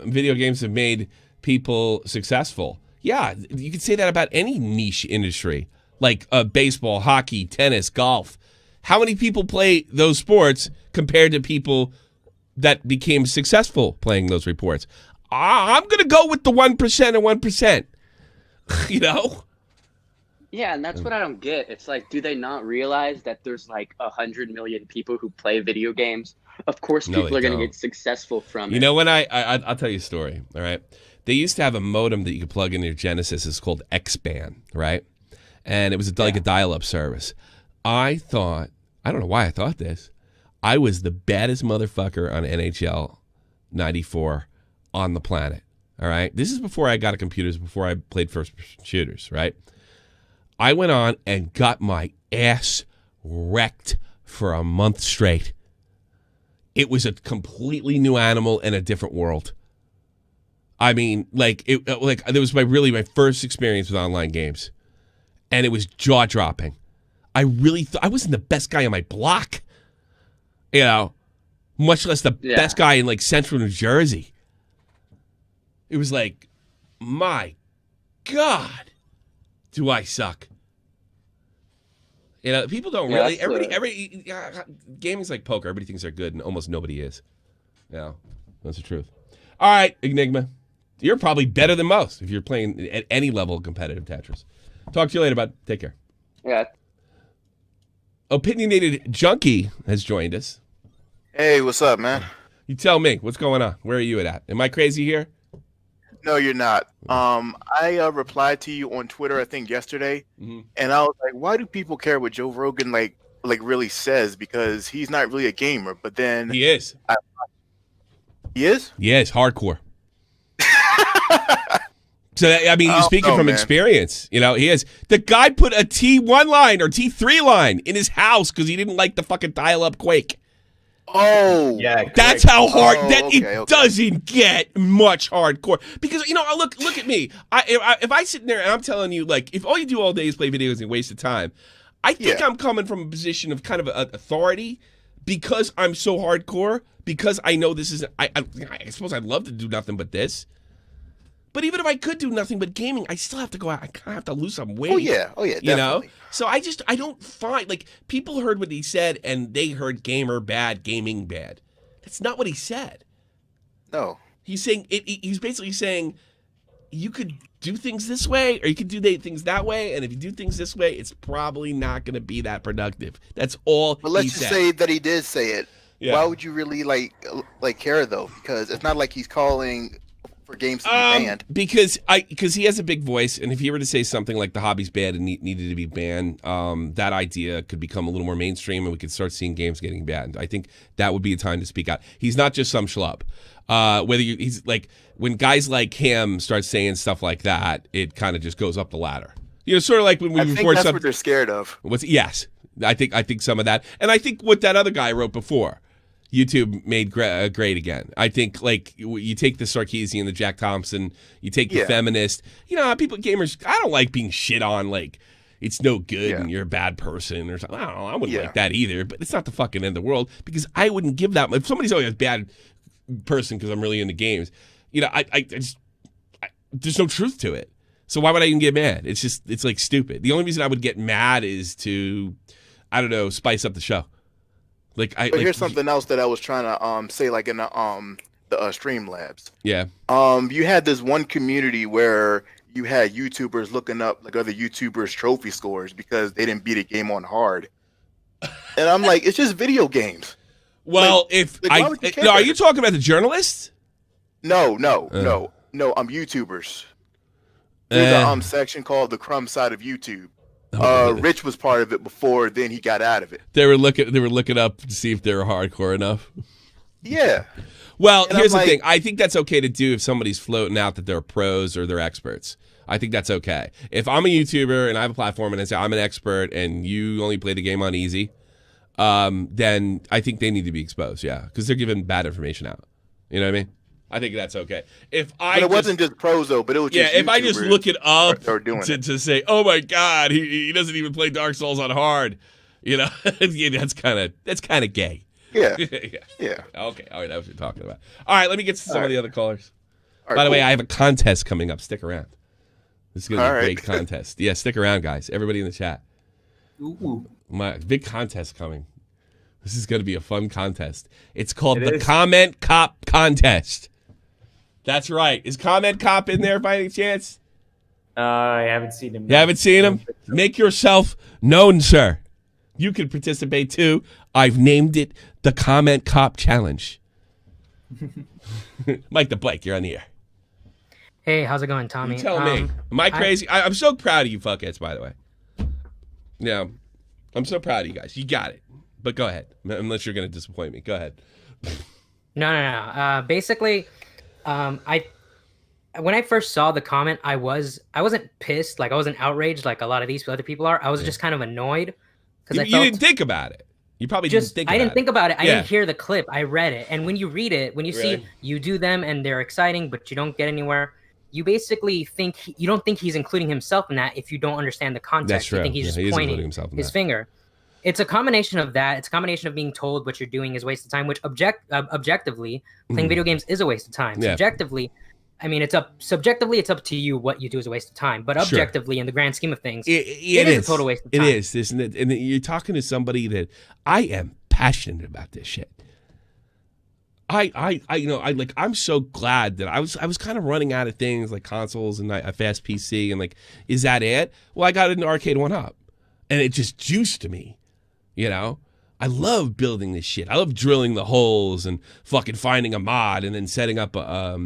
Video games have made people successful. Yeah, you could say that about any niche industry, like baseball, hockey, tennis, golf. How many people play those sports compared to people that became successful playing those sports? I'm going to go with the 1% and 1%. You know? Yeah, and that's what I don't get. It's like, do they not realize that there's like 100 million people who play video games? Of course, No, people they are going to don't. get successful from it. You know, when I'll tell you a story, all right? They used to have a modem that you could plug into your Genesis. It's called X-Band, right? And it was like a dial-up service. I thought, I don't know why I thought this, I was the baddest motherfucker on NHL 94 on the planet, all right? This is before I got a computer, before I played first-person shooters, right? I went on and got my ass wrecked for a month straight. It was a completely new animal and a different world. I mean, like it was my first experience with online games, and it was jaw dropping. I really thought I wasn't the best guy on my block, you know, much less the best guy in like central New Jersey. It was like, my God, do I suck? You know, people don't really. Gaming's like poker. Everybody thinks they're good, and almost nobody is. Yeah, that's the truth. All right, Enigma, you're probably better than most if you're playing at any level of competitive Tetris. Talk to you later, bud. Take care. Yeah. Opinionated Junkie has joined us. Hey, what's up, man? You tell me what's going on. Where are you at? Am I crazy here? No, you're not. I replied to you on Twitter, I think yesterday, and I was like, "Why do people care what Joe Rogan like really says? Because he's not really a gamer." But then He is. He is. Yes, hardcore. So I mean, you're speaking from experience. You know, he is. The guy put a T1 line or T3 line in his house because he didn't like the fucking dial-up Quake. Oh, Yeah, That's how hard okay. doesn't get much hardcore. Because, you know, look at me. If I sit there and I'm telling you, like, if all you do all day is play videos and waste of time, I think I'm coming from a position of kind of authority because I'm so hardcore, because I know this is, I suppose I'd love to do nothing but this. But even if I could do nothing but gaming, I still have to go out. I kind of have to lose some weight. Oh yeah, definitely. You know? So I don't find, like, people heard what he said and they heard gamer bad, gaming bad. That's not what he said. No. He's saying, he's basically saying, you could do things this way or you could do things that way. And if you do things this way, it's probably not going to be that productive. That's all But let's he just said. say that he did say it. Yeah. Why would you really like care though? Because it's not like he's calling for games to be banned. Because he has a big voice, and if he were to say something like the hobby's bad and needed to be banned, that idea could become a little more mainstream, and we could start seeing games getting banned. I think that would be a time to speak out. He's not just some schlub. He's like, when guys like him start saying stuff like that, it kind of just goes up the ladder. You know, sort of like when we I think report that's something. what they're scared of. Yes, I think some of that, and I think what that other guy wrote before. YouTube made great again. I think, like, you take the Sarkeesian, the Jack Thompson, you take the feminist. You know, gamers, I don't like being shit on, like, it's no good and you're a bad person or something. I wouldn't like that either, but it's not the fucking end of the world because I wouldn't give that. If somebody's always a bad person because I'm really into games, you know, I there's no truth to it. So why would I even get mad? It's like stupid. The only reason I would get mad is to, I don't know, spice up the show. But here's something else that I was trying to say, like in the Streamlabs. Yeah. You had this one community where you had YouTubers looking up like other YouTubers' trophy scores because they didn't beat a game on hard. And I'm like, it's just video games. Well, are you talking about the journalists? No. I'm YouTubers. There's a section called the Crumb Side of YouTube. Rich was part of it before, then he got out of it. They were looking up to see if they were hardcore enough. Yeah. Well, here's the thing. I think that's okay to do if somebody's floating out that they're pros or they're experts. I think that's okay. If I'm a YouTuber and I have a platform and I say I'm an expert and you only play the game on easy, then I think they need to be exposed, because they're giving bad information out. You know what I mean? I think that's okay. But it wasn't just pros though, but it was just if I just look it up to say, oh my God, he doesn't even play Dark Souls on hard, you know, that's kind of gay. Yeah. Yeah. Okay. All right. That's what you're talking about. All right. Let me get to some of the other callers. By the way, I have a contest coming up. Stick around. This is going to be a great contest. Yeah. Stick around, guys. Everybody in the chat. Ooh. My big contest coming. This is going to be a fun contest. It's called the Comment Cop Contest. That's right. Is Comment Cop in there by any chance? I haven't seen him. You haven't seen him? Make yourself known, sir. You can participate too. I've named it the Comment Cop Challenge. Mike the Blake, you're on the air. Hey, how's it going, Tommy? You tell me. Am I crazy? I'm so proud of you fuckheads, by the way. Yeah. I'm so proud of you guys. You got it. But go ahead. Unless you're going to disappoint me. Go ahead. No. Basically, when I first saw the comment, I wasn't pissed, like I wasn't outraged like a lot of these other people are. I was just kind of annoyed because You, I you felt didn't think about it. You probably didn't think about it. I didn't think about it. I Yeah. didn't hear the clip. I read it, and when you read it, when you Really? see you do them and they're exciting, but you don't get anywhere. You basically think you don't think he's including himself in that if you don't understand the context. That's true. You think he's Yeah, just he is including pointing himself in his that. finger. It's a combination of that. It's a combination of being told what you're doing is a waste of time, which objectively, playing video games is a waste of time. Yeah. Subjectively, I mean, subjectively, it's up to you what you do is a waste of time. But Sure. objectively, in the grand scheme of things, It is a total waste of time. It is, isn't it? And you're talking to somebody that I am passionate about this shit. I'm so glad that I was kind of running out of things like consoles and a fast PC and like, is that it? Well, I got an arcade one up, and it just juiced to me. You know, I love building this shit. I love drilling the holes and fucking finding a mod and then setting up a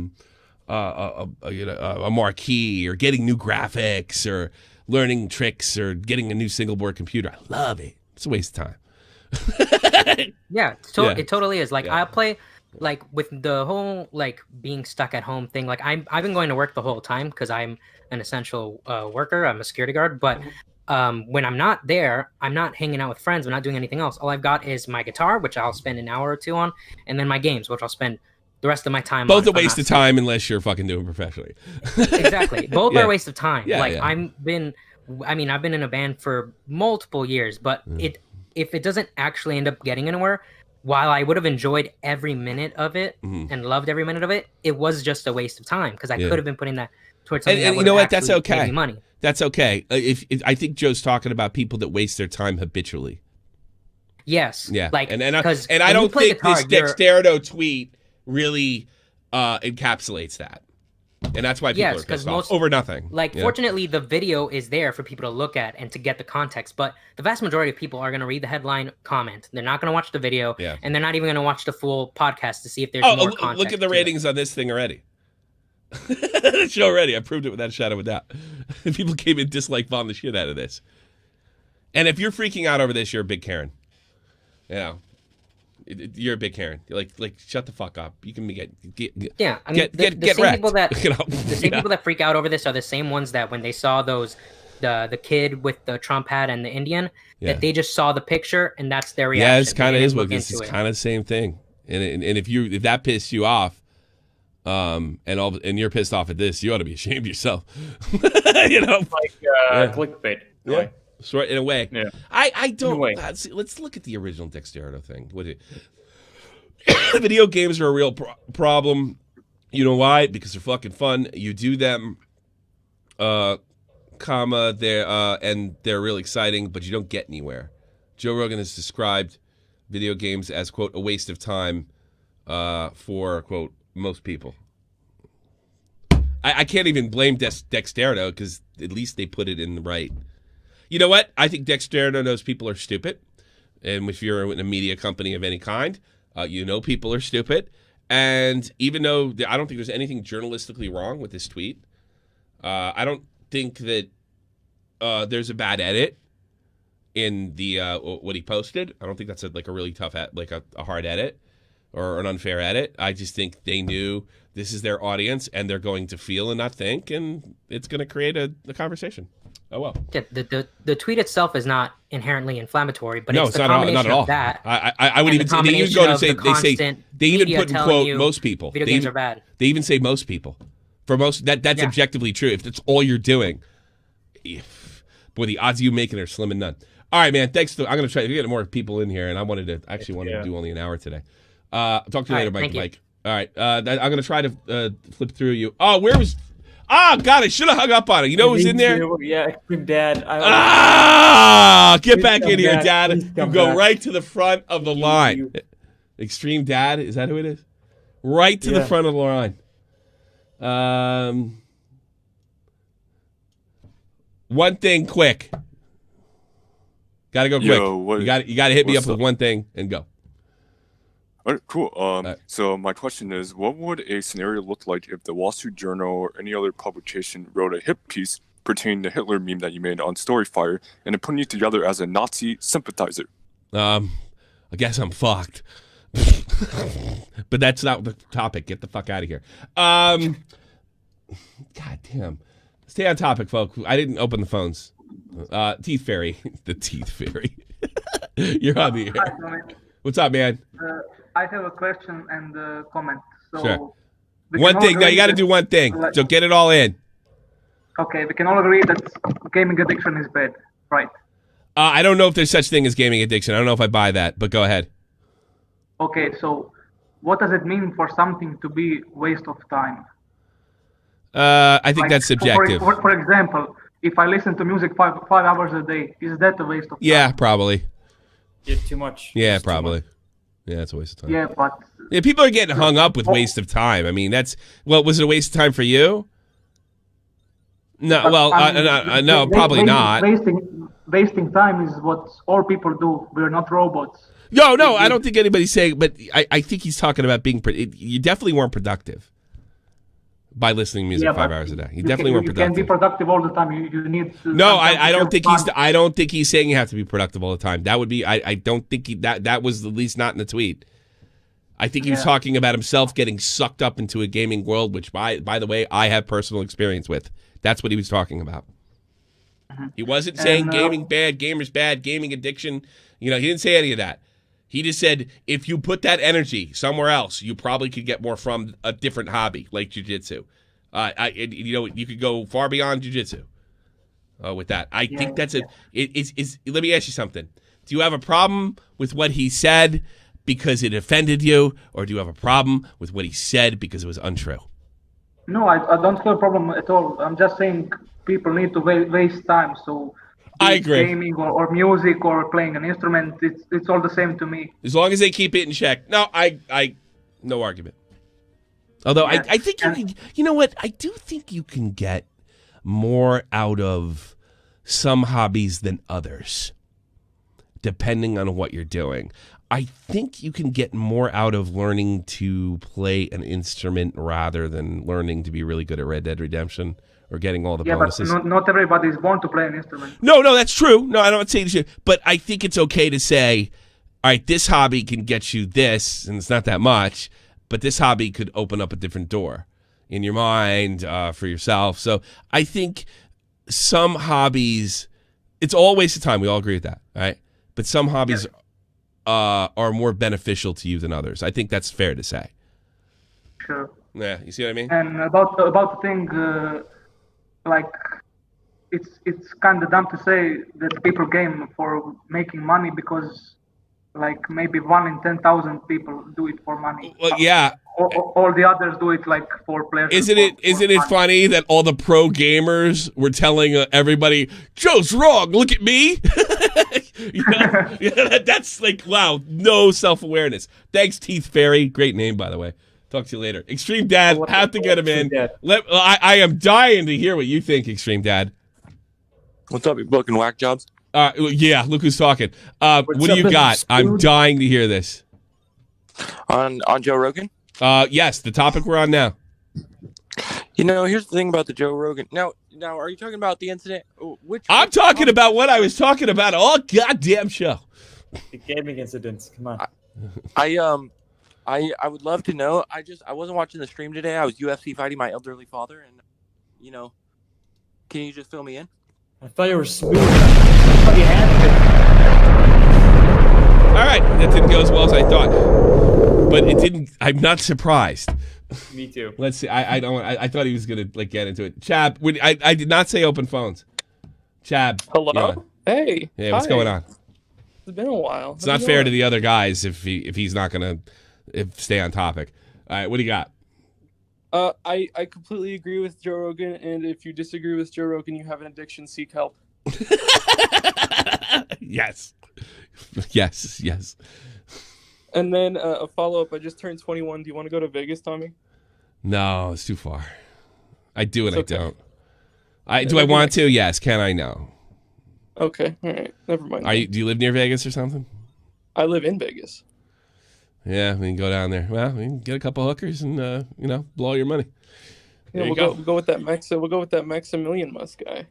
marquee or getting new graphics or learning tricks or getting a new single board computer. I love it. It's a waste of time. Yeah, it totally is. Like Yeah. I play, like with the whole like being stuck at home thing. Like I've been going to work the whole time because I'm an essential worker. I'm a security guard, but when I'm not there, I'm not hanging out with friends. I'm not doing anything else. All I've got is my guitar, which I'll spend an hour or two on, and then my games, which I'll spend the rest of my time Both on. a waste of time unless you're fucking doing it professionally. Exactly. Both Yeah. are a waste of time. Yeah, like yeah. I've been in a band for multiple years, but if it doesn't actually end up getting anywhere, while I would have enjoyed every minute of it and loved every minute of it, it was just a waste of time because I Yeah. could have been putting that towards something that And you would know have what? That's actually made okay. me money. That's okay. If I think Joe's talking about people that waste their time habitually. Yes. Yeah. Like and I because don't when you play think guitar, this you're- Dexterito tweet really encapsulates that. And that's why people Yes, are 'cause pissed off most- over nothing. Like, you know? fortunately, the video is there for people to look at and to get the context. But the vast majority of people are going to read the headline, comment. They're not going to watch the video, Yeah. and they're not even going to watch the full podcast to see if there's Oh, more look context. at the to it. ratings on this thing already. The show already. I proved it without a shadow of a doubt. People came in dislike bomb the shit out of this. And if you're freaking out over this, you're a big Karen. You know, you're a big Karen. You're like shut the fuck up. You can get Yeah, I mean, the get same wrecked. people that You know? the same Yeah. people that freak out over this are the same ones that when they saw the kid with the Trump hat and the Indian, Yeah. that they just saw the picture and that's their reaction. Yeah, it's kind of They is didn't what look this is into it. kind of the same thing. And if that pissed you off, and you're pissed off at this, you ought to be ashamed of yourself. You know, Like clickbait. yeah, sort in a way. Yeah. I don't. In a way. Let's look at the original Dexterito thing. What is it? Video games are a real problem. You know why? Because they're fucking fun. You do them, comma, and they're really exciting, but you don't get anywhere. Joe Rogan has described video games as, quote, a waste of time for, quote, most people. I can't even blame Dexterito because at least they put it in the right. You know what? I think Dexterito knows people are stupid. And if you're in a media company of any kind, you know people are stupid. And even though I don't think there's anything journalistically wrong with this tweet, I don't think that there's a bad edit in the what he posted. I don't think that's a really tough a hard edit or an unfair edit. I just think they knew this is their audience and they're going to feel and not think, and it's going to create a conversation. Oh well. Yeah, the tweet itself is not inherently inflammatory, but No, it's it's the not combination all. of that. I would and even the say they even combination go to of say the they say constant they even media put in telling quote you most people. video They games even- are bad. They even say most people. For most that's Yeah. objectively true. If that's all you're doing, boy, the odds of you making it are slim and none. All right, man. Thanks. I'm gonna try to get more people in here, and I wanted to do only an hour today. Talk to you All later, right, thank you. Mike. All right, I'm gonna try to flip through you. Oh, where was? Oh God, I should have hung up on it. You know who was in there? Yeah, Extreme Dad. Get Please back come in here, back. Dad. Please You come go back. right to the front of the line. Extreme Dad, is that who it is? Right to the Yeah. front of the line. One thing, quick. Got to go quick. Yo, what- you got to hit me up what's with up? one thing and go. All right, cool. right. So my question is, what would a scenario look like if the Wall Street Journal or any other publication wrote a hit piece pertaining to Hitler meme that you made on Storyfire and then putting you together as a Nazi sympathizer? I guess I'm fucked. But that's not the topic. Get the fuck out of here. God damn. Stay on topic, folks. I didn't open the phones. Teeth Fairy. The Teeth Fairy. You're on the air. What's up, man? I have a question and a comment. So Sure. One thing. No, you got to do one thing. So get it all in. Okay, we can all agree that gaming addiction is bad, right? I don't know if there's such thing as gaming addiction. I don't know if I buy that, but go ahead. Okay, so what does it mean for something to be waste of time? I think that's subjective. For example, if I listen to music five hours a day, is that a waste of time? Yeah, probably. Yeah, too much. Yeah, probably. Yeah, it's a waste of time. Yeah, but yeah, people are getting hung up with waste of time. I mean, that's was it a waste of time for you? No, well, no, probably not. Wasting time is what all people do. We're not robots. No, I don't think anybody's saying, but I think he's talking about being. You definitely weren't productive by listening to music 5 hours a day. You definitely weren't productive. You can be productive all the time. You need to. No, I don't think he's. I don't think he's saying you have to be productive all the time. That would be. I don't think that was at least not in the tweet. I think he was talking about himself getting sucked up into a gaming world, which by the way, I have personal experience with. That's what he was talking about. He wasn't saying gaming bad, gamers bad, gaming addiction. He didn't say any of that. He just said if you put that energy somewhere else, you probably could get more from a different hobby like jiu-jitsu. You could go far beyond jiu-jitsu with that. I think that's let me ask you something. Do you have a problem with what he said because it offended you, or do you have a problem with what he said because it was untrue? No, I don't have a problem at all. I'm just saying people need to waste time. So I agree. Gaming or music or playing an instrument, it's all the same to me. As long as they keep it in check. No, I no argument. Although I think you can, you know what? I do think you can get more out of some hobbies than others, depending on what you're doing. I think you can get more out of learning to play an instrument rather than learning to be really good at Red Dead Redemption or getting all the bonuses. But not everybody is born to play an instrument. No, that's true. No, I don't say this, but I think it's okay to say, all right, this hobby can get you this, and it's not that much, but this hobby could open up a different door in your mind for yourself. So I think some hobbies, it's all a waste of time. We all agree with that, right? But some hobbies are more beneficial to you than others. I think that's fair to say. Sure. Yeah, you see what I mean? And about the thing, like it's kind of dumb to say that people game for making money because like maybe 1 in 10,000 people do it for money. Well, yeah. All the others do it like for pleasure. Isn't it funny that all the pro gamers were telling everybody, Joe's wrong, look at me? That's like, wow, no self-awareness. Thanks, Teeth Fairy. Great name, by the way. Talk to you later. Extreme Dad, have to get him in. I am dying to hear what you think, Extreme Dad. What's up, you booking whack jobs? Yeah, look who's talking. What do you got? I'm dying to hear this. On Joe Rogan? Yes, the topic we're on now. Here's the thing about the Joe Rogan. Now, are you talking about the incident? I'm talking about what I was talking about all goddamn show. The gaming incidents. Come on. I would love to know. I wasn't watching the stream today. I was UFC fighting my elderly father, and can you just fill me in? I thought you were smooth. All right, that didn't go as well as I thought, but it didn't. I'm not surprised. Me too. Let's see. I thought he was gonna get into it. Chab, I did not say open phones. Chab. Hello. Hey. Yeah. What's going on? It's been a while. It's not fair to the other guys if he's not gonna stay on topic. All right. What do you got? I completely agree with Joe Rogan, and if you disagree with Joe Rogan, you have an addiction. Seek help. Yes. Yes. And then a follow-up. I just turned 21. Do you want to go to Vegas, Tommy? No, it's too far. I do and I don't. Do I want to? Yes. Can I? No. Okay. All right. Never mind. Do you live near Vegas or something? I live in Vegas. Yeah, we can go down there. Well, we can get a couple hookers and blow your money. Yeah, we'll go with that We'll go with that Maximilian Musk guy.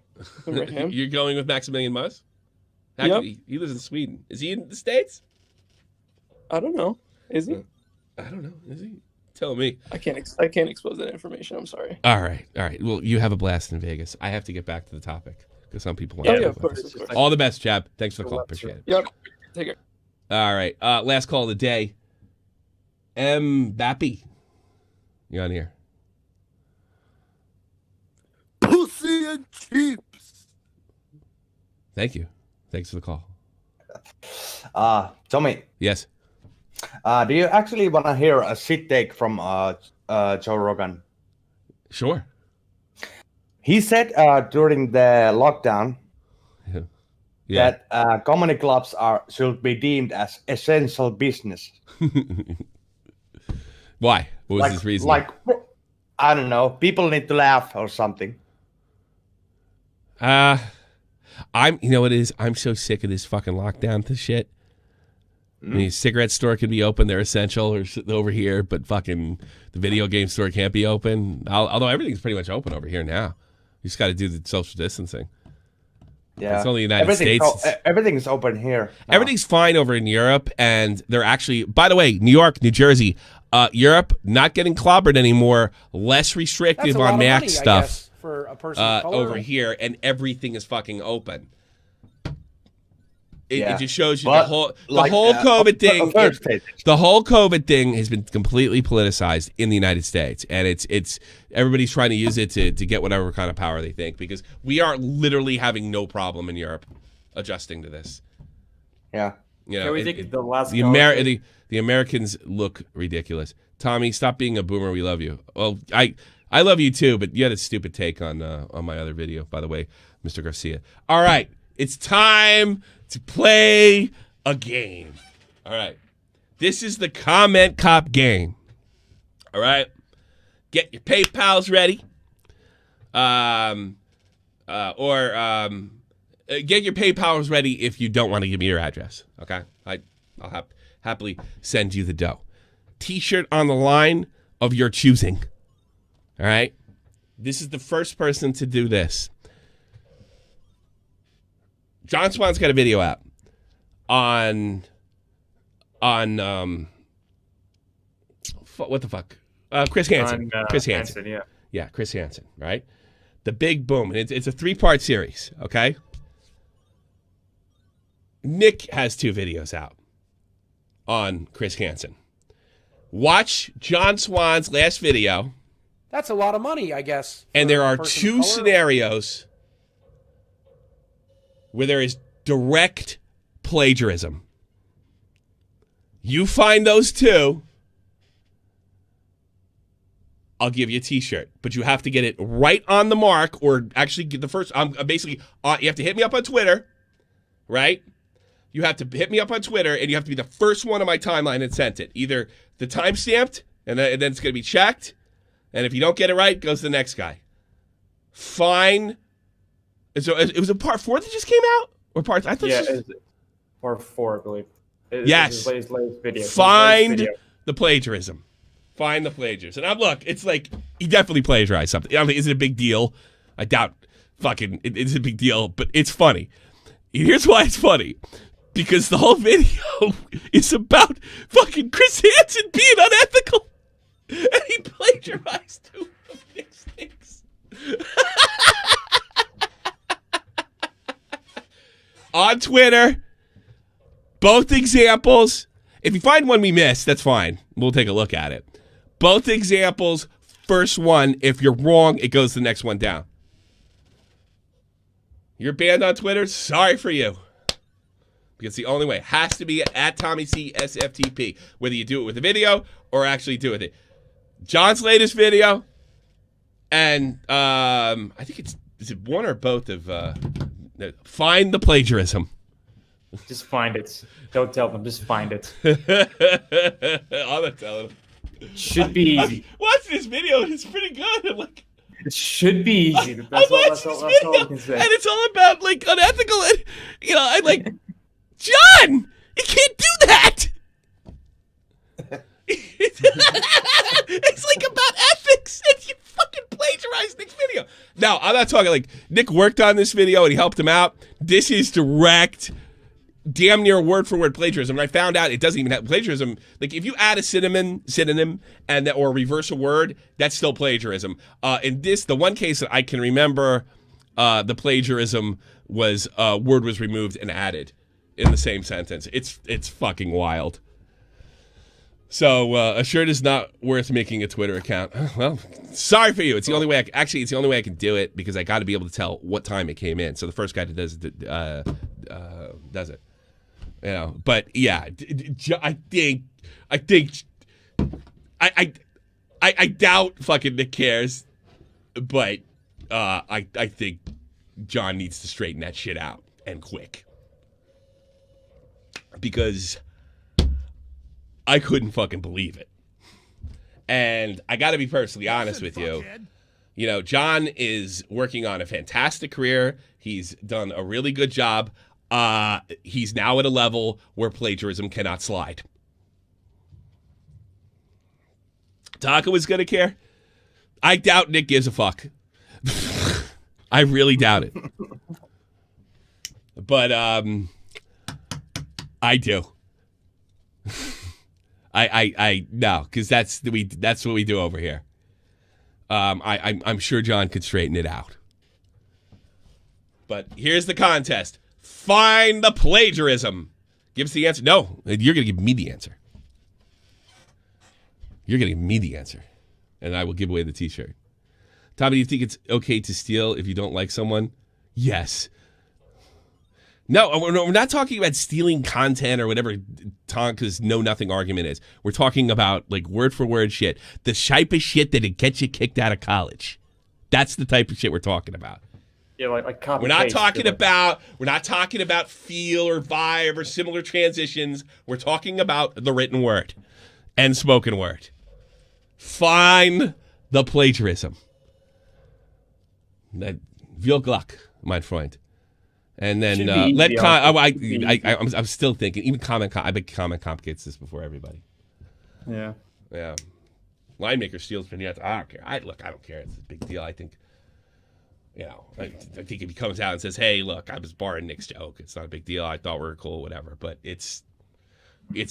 Remember him? You're going with Maximilian Musk? Yep. He lives in Sweden. Is he in the States? I don't know. Is he? I don't know. Is he? Tell me. I can't expose that information. I'm sorry. All right. Well, you have a blast in Vegas. I have to get back to the topic because some people want Yeah, to. of course. All the best, Chab. Thanks for the call. Appreciate it. Yep. Take care. All right. Last call of the day. Bappy. You on here? Pussy and chips. Thank you. Thanks for the call. Tommy. Yes. Do you actually want to hear a shit take from Joe Rogan? Sure. He said during the lockdown that comedy clubs should be deemed as essential business. Why? What was his reason? I don't know. People need to laugh or something. You know what it is? I'm so sick of this fucking lockdown shit. I mean, cigarette store can be open; they're essential, or over here, but fucking the video game store can't be open. Although everything's pretty much open over here now, you just got to do the social distancing. Yeah, it's only the United States. Everything's open here. Now. Everything's fine over in Europe, and they're actually, by the way, New York, New Jersey, Europe not getting clobbered anymore, less restrictive on max stuff for a person of color. over here, and everything is fucking open. It just shows you the whole COVID thing. The whole COVID thing has been completely politicized in the United States, and it's everybody's trying to use it to get whatever kind of power they think, because we are literally having no problem in Europe adjusting to this. Yeah, you know, we think the Americans look ridiculous. Tommy, stop being a boomer. We love you. Well, I love you too, but you had a stupid take on my other video, by the way, Mr. Garcia. All right, it's time to play a game. All right. This is the Comment Cop game. All right. Get your PayPals ready. Get your PayPals ready if you don't want to give me your address. Okay. I'll happily send you the dough. T-shirt on the line of your choosing. All right. This is the first person to do this. John Swan's got a video out on what the fuck? Chris Hansen. Chris Hansen. Yeah, Chris Hansen, right? The big boom. And it's a 3-part series, okay? Nick has 2 videos out on Chris Hansen. Watch John Swan's last video. That's a lot of money, I guess. And there are 2 scenarios where there is direct plagiarism. You find those 2, I'll give you a T-shirt, but you have to get it right on the mark, or actually get the first. Basically, you have to hit me up on Twitter, right? You have to hit me up on Twitter, and you have to be the first one on my timeline that sent it. Either the time stamped, and then it's going to be checked, and if you don't get it right, it goes to the next guy. Fine. So it was a part 4 that just came out, or part? I thought it's part 4, I believe. Yes. Latest video. Find the plagiarism. Find the plagiarism. And look, it's like he definitely plagiarized something. I don't think is it a big deal. I doubt fucking it's a big deal, but it's funny. Here's why it's funny. Because the whole video is about fucking Chris Hansen being unethical. And he plagiarized 2 of Nick's things. On Twitter, both examples. If you find one we missed, that's fine. We'll take a look at it. Both examples, first one, if you're wrong, it goes to the next one down. You're banned on Twitter? Sorry for you. Because the only way has to be at Tommy C SFTP, whether you do it with a video or actually do it with it. John's latest video, and I think is it one or both of find the plagiarism. Just find it. Don't tell them. Just find it. I'm not telling them. Should be easy. Watch this video. It's pretty good. I'm like, it should be easy. That's all I can say. And it's all about like unethical. And, you know, I'm like, John, you can't do that. It's like about ethics, and you fucking plagiarized Nick's video. Now, I'm not talking like Nick worked on this video and he helped him out. This is direct damn near word for word plagiarism. And I found out it doesn't even have plagiarism. Like if you add a synonym and or reverse a word, that's still plagiarism. In this, the one case that I can remember, the plagiarism was word was removed and added in the same sentence. It's fucking wild. So a shirt is not worth making a Twitter account. Well, sorry for you. It's the only way. It's the only way I can do it because I got to be able to tell what time it came in. So the first guy that does it. You know, but yeah, I doubt fucking Nick cares, but I think John needs to straighten that shit out and quick because I couldn't fucking believe it. And I got to be personally honest with you. You know, John is working on a fantastic career. He's done a really good job. He's now at a level where plagiarism cannot slide. Taka was going to care. I doubt Nick gives a fuck. I really doubt it. But I do. I no, because that's what we do over here. I'm sure John could straighten it out. But here's the contest. Find the plagiarism. Give us the answer. No, you're going to give me the answer. You're going to give me the answer. And I will give away the t-shirt. Tommy, do you think it's okay to steal if you don't like someone? Yes. No, we're not talking about stealing content or whatever Tonka's know-nothing argument is. We're talking about, like, word-for-word shit. The type of shit that it gets you kicked out of college. That's the type of shit we're talking about. Yeah, like copy we're not paste, talking about feel or vibe or similar transitions. We're talking about the written word and spoken word. Find the plagiarism. Viel Glück, mein Freund. And then I'm still thinking. Even I bet Comment Comp gets this before everybody. Yeah. Yeah. Linemaker steals vignettes. I don't care. I don't care. It's a big deal. I think. You know, I think if he comes out and says, "Hey, look, I was borrowing Nick's joke. It's not a big deal. I thought we were cool, whatever." But it's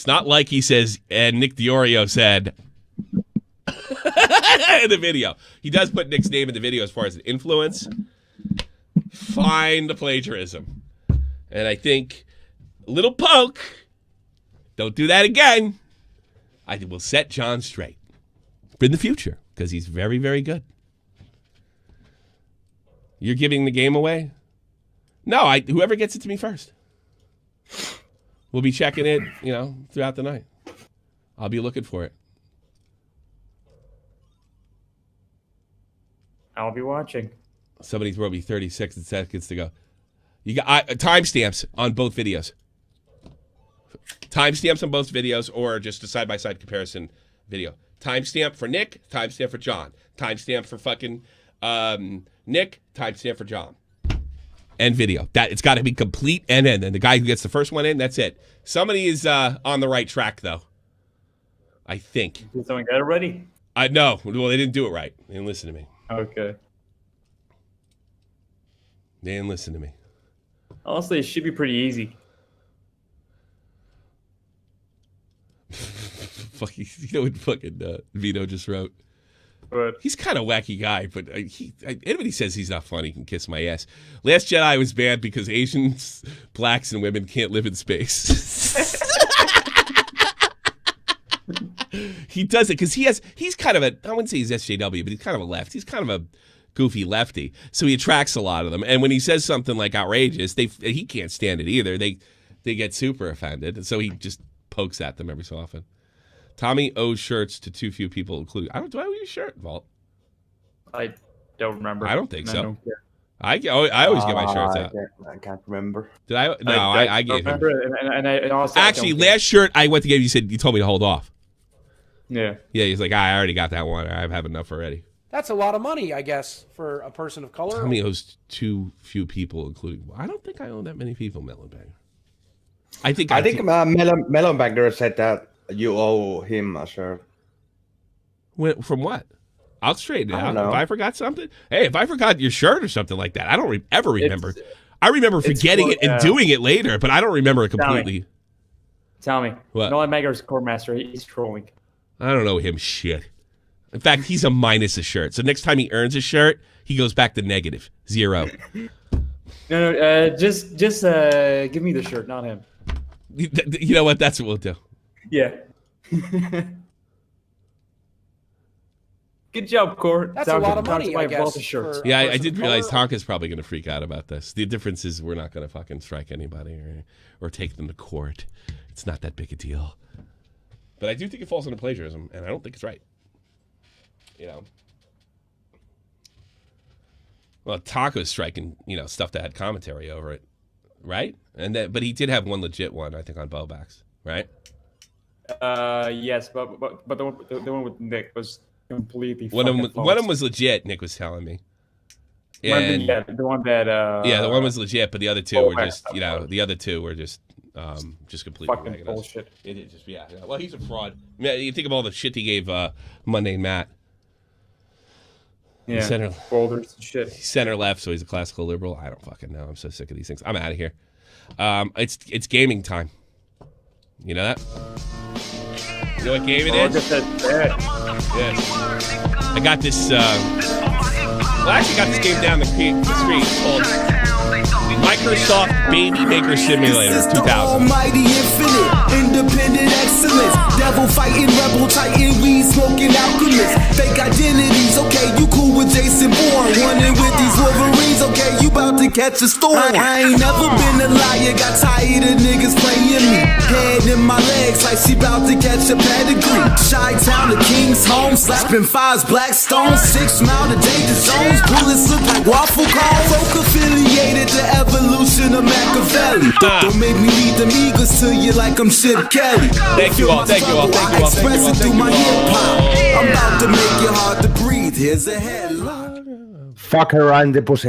not like he says, and Nick Diorio said in the video. He does put Nick's name in the video as far as an influence. Find the plagiarism. And I think a little poke, don't do that again, I will set John straight in the future because he's very, very good. You're giving the game away? No, whoever gets it to me first. We'll be checking it, throughout the night. I'll be looking for it. I'll be watching. Somebody throw me 36 seconds to go. You got timestamps on both videos. Timestamps on both videos or just a side-by-side comparison video. Timestamp for Nick, timestamp for John. Timestamp for fucking Nick, timestamp for John. And video. It's got to be complete and end. And the guy who gets the first one in, that's it. Somebody is on the right track, though. I think. Did someone get it ready? No. Well, they didn't do it right. They didn't listen to me. Okay. They didn't listen to me. Honestly, it should be pretty easy. You know what fucking Vito just wrote? What? He's kind of wacky guy, but anybody says he's not funny can kiss my ass. Last Jedi was banned because Asians, blacks, and women can't live in space. He does it because he's kind of I wouldn't say he's SJW, but he's kind of a left. He's kind of a goofy lefty, so he attracts a lot of them. And when he says something like outrageous, he can't stand it either. They get super offended, and so he just pokes at them every so often. Tommy owes shirts to too few people, including do I owe you a shirt, Vault? I don't remember. I don't think so. I don't care. I always get my shirts out. I can't remember. Did I? No, I gave him. And also, actually, last shirt I went to give you told me to hold off. Yeah. Yeah, he's like, I already got that one. I have enough already. That's a lot of money, I guess, for a person of color. Tommy owes too few people, including. I don't think I owe that many people, Melonbagger. I think Melonbagger said that you owe him a shirt. From what? I'll straighten it out. Know. If I forgot something, hey, if I forgot your shirt or something like that, I don't ever remember. I remember forgetting it and doing it later, but I don't remember it completely. Tell me. What? Nolan Mager's core master. He's trolling. I don't know him shit. In fact, he's a minus a shirt. So next time he earns a shirt, he goes back to -0. No, just give me the shirt, not him. You know what? That's what we'll do. Yeah. Good job, Core. That's a lot of money, I guess. Yeah, I did realize Tonka's probably going to freak out about this. The difference is we're not going to fucking strike anybody or take them to court. It's not that big a deal. But I do think it falls into plagiarism, and I don't think it's right. You know. Well, Taco's striking, stuff that had commentary over it, right? But he did have one legit one, I think, on Bowbacks, right? Yes, but the one with Nick was completely one of false. them was legit. Nick was telling me. And the one that the one was legit, but the other two were just just completely fucking bullshit. It is just yeah. Well, he's a fraud. Yeah, you think of all the shit he gave Mundane Matt. Yeah, center boulders and shit. He's center left, so he's a classical liberal. I don't fucking know. I'm so sick of these things. I'm out of here. It's gaming time. You know that? You know what game it is? Yeah. I got this. I actually got this game down the street. It's called Microsoft Baby Maker Simulator 2000. Almighty infinite, independent excellence. Devil fighting, rebel titan, weed smoking alchemist. Fake identities, okay, you cool with Jason Bourne. Running with these Wolverines, okay, you about to catch a storm. I ain't never been a liar, got tired of niggas playing me. Head in my legs like she about to catch a pedigree. Chi-Town to King's home, slapping fives, black stones. 6 mile to danger zones, bullets look like waffle cones. Folk affiliated to evolution of Machiavelli. Don't make me lead them eagles to you like I'm Chip Kelly. Thank you all. I express it through my hip-hop. I'm about to make it hard to breathe. Here's a headline. Fuck around the pussy.